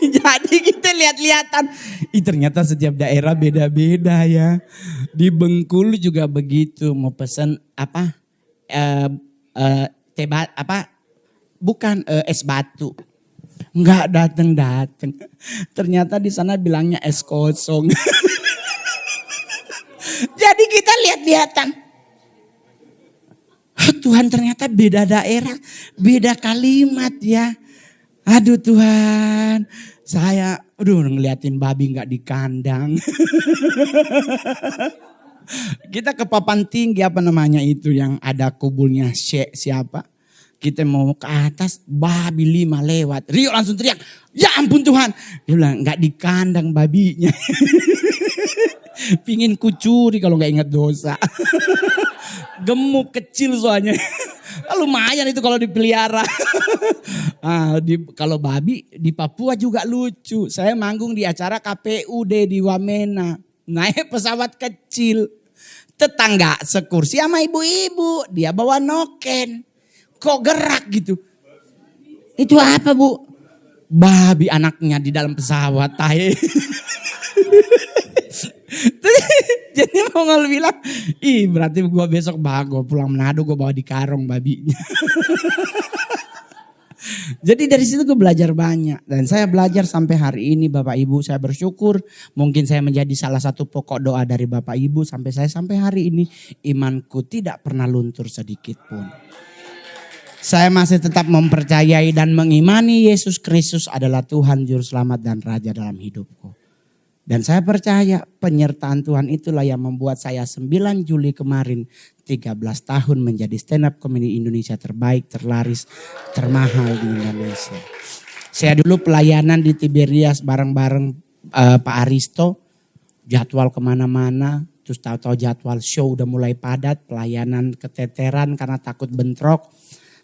Jadi kita lihat-lihatan. Ternyata setiap daerah beda-beda ya. Di Bengkulu juga begitu. Mau pesan apa? Bukan es batu. Enggak datang. Ternyata di sana bilangnya es kosong. Jadi kita lihat-lihatan. Tuhan ternyata beda daerah, beda kalimat ya. Aduh Tuhan, saya ngeliatin babi gak di kandang. Kita ke papan tinggi apa namanya itu yang ada kubulnya Syekh siapa? Kita mau ke atas, babi 5 lewat. Rio langsung teriak, ya ampun Tuhan. Dia bilang, gak di kandang babinya. Pingin kucuri kalau gak ingat dosa. Gemuk kecil soalnya. Lumayan itu kalau dipelihara. Kalau babi di Papua juga lucu. Saya manggung di acara KPUD di Wamena. Naik pesawat kecil. Tetangga sekursi sama ibu-ibu. Dia bawa noken. Kok gerak gitu. Itu apa Bu? Babi anaknya di dalam pesawat. Tahe. Jadi Mongol bilang, berarti gue besok gue pulang Manado gue bawa di karung babinya. Jadi dari situ gue belajar banyak. Dan saya belajar sampai hari ini Bapak Ibu, saya bersyukur. Mungkin saya menjadi salah satu pokok doa dari Bapak Ibu sampai hari ini. Imanku tidak pernah luntur sedikit pun. Saya masih tetap mempercayai dan mengimani Yesus Kristus adalah Tuhan Juru Selamat dan Raja dalam hidupku. Dan saya percaya penyertaan Tuhan itulah yang membuat saya 9 Juli kemarin 13 tahun menjadi stand up comedy Indonesia terbaik, terlaris, termahal di Indonesia. Saya dulu pelayanan di Tiberias bareng-bareng Pak Aristo. Jadwal kemana-mana, terus tahu-tahu jadwal show udah mulai padat, pelayanan keteteran karena takut bentrok.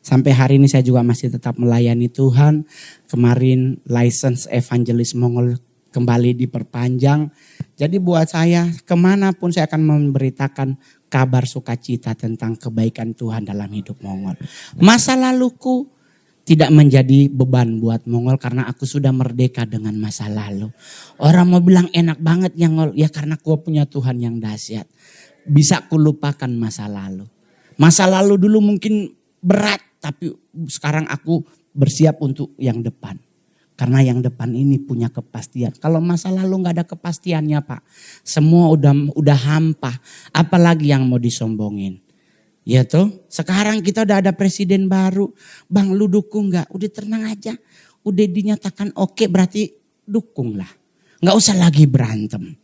Sampai hari ini saya juga masih tetap melayani Tuhan. Kemarin license evangelis Mongol kembali diperpanjang. Jadi buat saya kemanapun saya akan memberitakan kabar sukacita tentang kebaikan Tuhan dalam hidup Mongol. Masa laluku tidak menjadi beban buat Mongol karena aku sudah merdeka dengan masa lalu. Orang mau bilang enak banget ya karena aku punya Tuhan yang dahsyat. Bisa kulupakan masa lalu. Masa lalu dulu mungkin berat tapi sekarang aku bersiap untuk yang depan. Karena yang depan ini punya kepastian. Kalau masa lalu gak ada kepastiannya Pak. Semua udah hampa. Apalagi yang mau disombongin. Ya tuh. Sekarang kita udah ada presiden baru. Bang lu dukung gak? Udah tenang aja. Udah dinyatakan oke berarti dukung lah. Gak usah lagi berantem.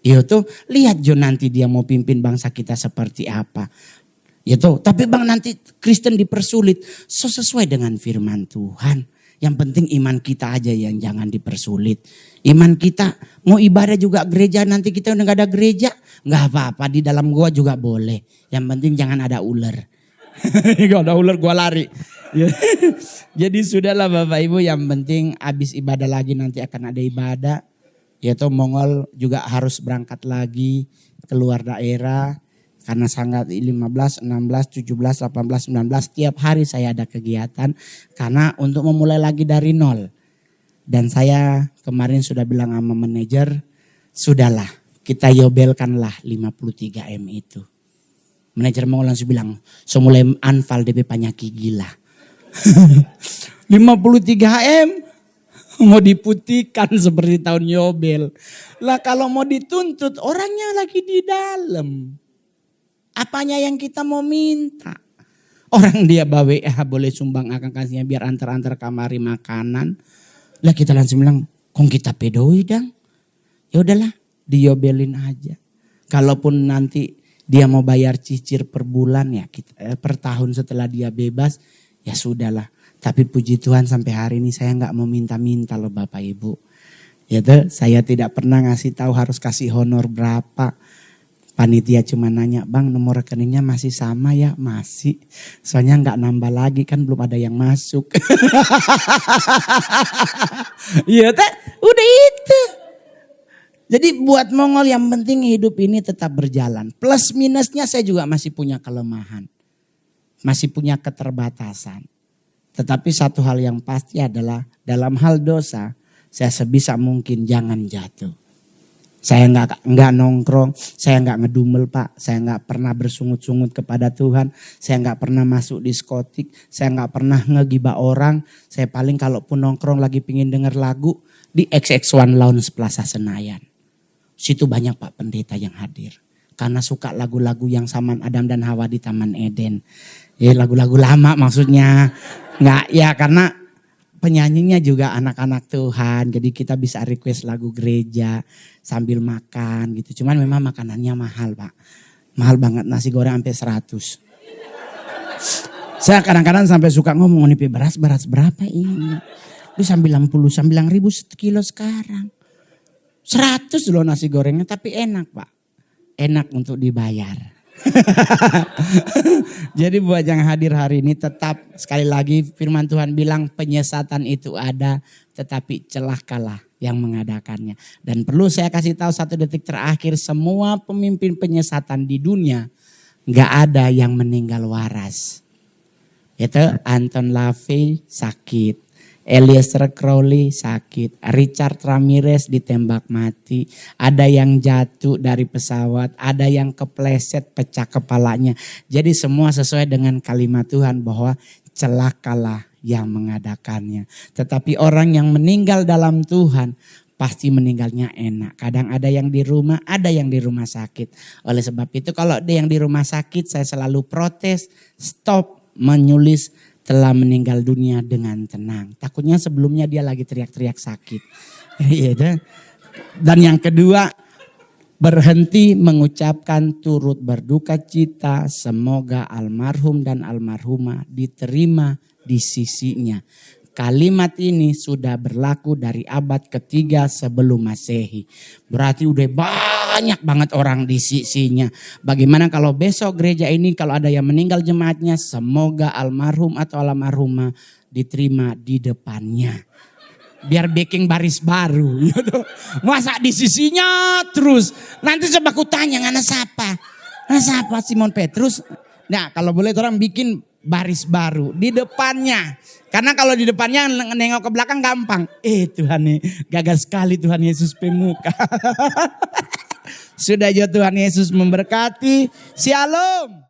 Ya tuh. Lihat Jo nanti dia mau pimpin bangsa kita seperti apa. Ya tuh. Tapi bang nanti Kristen dipersulit. Sesuai dengan firman Tuhan. Yang penting iman kita aja yang jangan dipersulit. Iman kita mau ibadah juga gereja nanti kita udah gak ada gereja. Gak apa-apa di dalam gua juga boleh. Yang penting jangan ada ular. Kalau ada ular gua lari. Jadi sudahlah Bapak Ibu yang penting habis ibadah lagi nanti akan ada ibadah. Yaitu Mongol juga harus berangkat lagi keluar daerah. Karena sangat 15, 16, 17, 18, 19 tiap hari saya ada kegiatan. Karena untuk memulai lagi dari nol. Dan saya kemarin sudah bilang sama manajer, sudahlah kita yobelkanlah 53M itu. Manajer mau langsung bilang, so mulai anfal DP panyaki gila. 53M mau diputihkan seperti tahun yobel. Lah kalau mau dituntut orangnya lagi di dalam. Apanya yang kita mau minta? Orang dia bawa boleh sumbang akan kasihnya biar antar-antar kamari makanan. Lah kita langsung bilang, kong kita pedoi dang. Ya udahlah, diobelin aja. Kalaupun nanti dia mau bayar cicir per bulan ya, per tahun setelah dia bebas, ya sudahlah. Tapi puji Tuhan sampai hari ini saya nggak mau minta-minta loh Bapak Ibu. Ya tuh, saya tidak pernah ngasih tahu harus kasih honor berapa. Panitia cuma nanya, bang nomor rekeningnya masih sama ya? Masih. Soalnya nggak nambah lagi kan belum ada yang masuk. Iya teh, udah itu. Jadi buat Mongol yang penting hidup ini tetap berjalan. Plus minusnya saya juga masih punya kelemahan. Masih punya keterbatasan. Tetapi satu hal yang pasti adalah dalam hal dosa, saya sebisa mungkin jangan jatuh. Saya nggak nongkrong, saya nggak ngedumel Pak, saya nggak pernah bersungut-sungut kepada Tuhan, saya nggak pernah masuk diskotik, saya nggak pernah ngegibah orang. Saya paling kalaupun nongkrong lagi pingin denger lagu di XX1 Lounge Plaza Senayan. Situ banyak Pak pendeta yang hadir, karena suka lagu-lagu yang zaman Adam dan Hawa di Taman Eden. Ya lagu-lagu lama maksudnya, nggak ya karena penyanyinya juga anak-anak Tuhan, jadi kita bisa request lagu gereja sambil makan gitu. Cuman memang makanannya mahal Pak. Mahal banget, nasi goreng sampai 100. Saya kadang-kadang sampai suka ngomong, nih beras berapa ini? Lu 99 ribu sekilo sekarang. 100 loh nasi gorengnya, tapi enak Pak. Enak untuk dibayar. Jadi buat yang hadir hari ini tetap sekali lagi firman Tuhan bilang penyesatan itu ada, tetapi celakalah yang mengadakannya. Dan perlu saya kasih tahu 1 detik terakhir, semua pemimpin penyesatan di dunia gak ada yang meninggal waras. Itu Anton LaVey sakit. Eliezer Crowley sakit, Richard Ramirez ditembak mati, ada yang jatuh dari pesawat, ada yang kepleset pecah kepalanya. Jadi semua sesuai dengan kalimat Tuhan bahwa celakalah yang mengadakannya. Tetapi orang yang meninggal dalam Tuhan pasti meninggalnya enak. Kadang ada yang di rumah, ada yang di rumah sakit. Oleh sebab itu kalau ada yang di rumah sakit saya selalu protes, stop menulis telah meninggal dunia dengan tenang. Takutnya sebelumnya dia lagi teriak-teriak sakit. Dan yang kedua, berhenti mengucapkan turut berduka cita. Semoga almarhum dan almarhumah diterima di sisinya. Kalimat ini sudah berlaku dari abad ketiga sebelum Masehi. Berarti udah banyak banget orang di sisinya. Bagaimana kalau besok gereja ini kalau ada yang meninggal jemaatnya, semoga almarhum atau almarhumah diterima di depannya. Biar backing baris baru. Gitu. Masa di sisinya terus. Nanti coba aku tanya, ngana siapa? Ngana siapa Simon Petrus? Nah kalau boleh orang bikin baris baru di depannya. Karena kalau di depannya nengok ke belakang gampang. Tuhan nih gagal sekali Tuhan Yesus pemuka. Sudah jauh Tuhan Yesus memberkati. Shalom.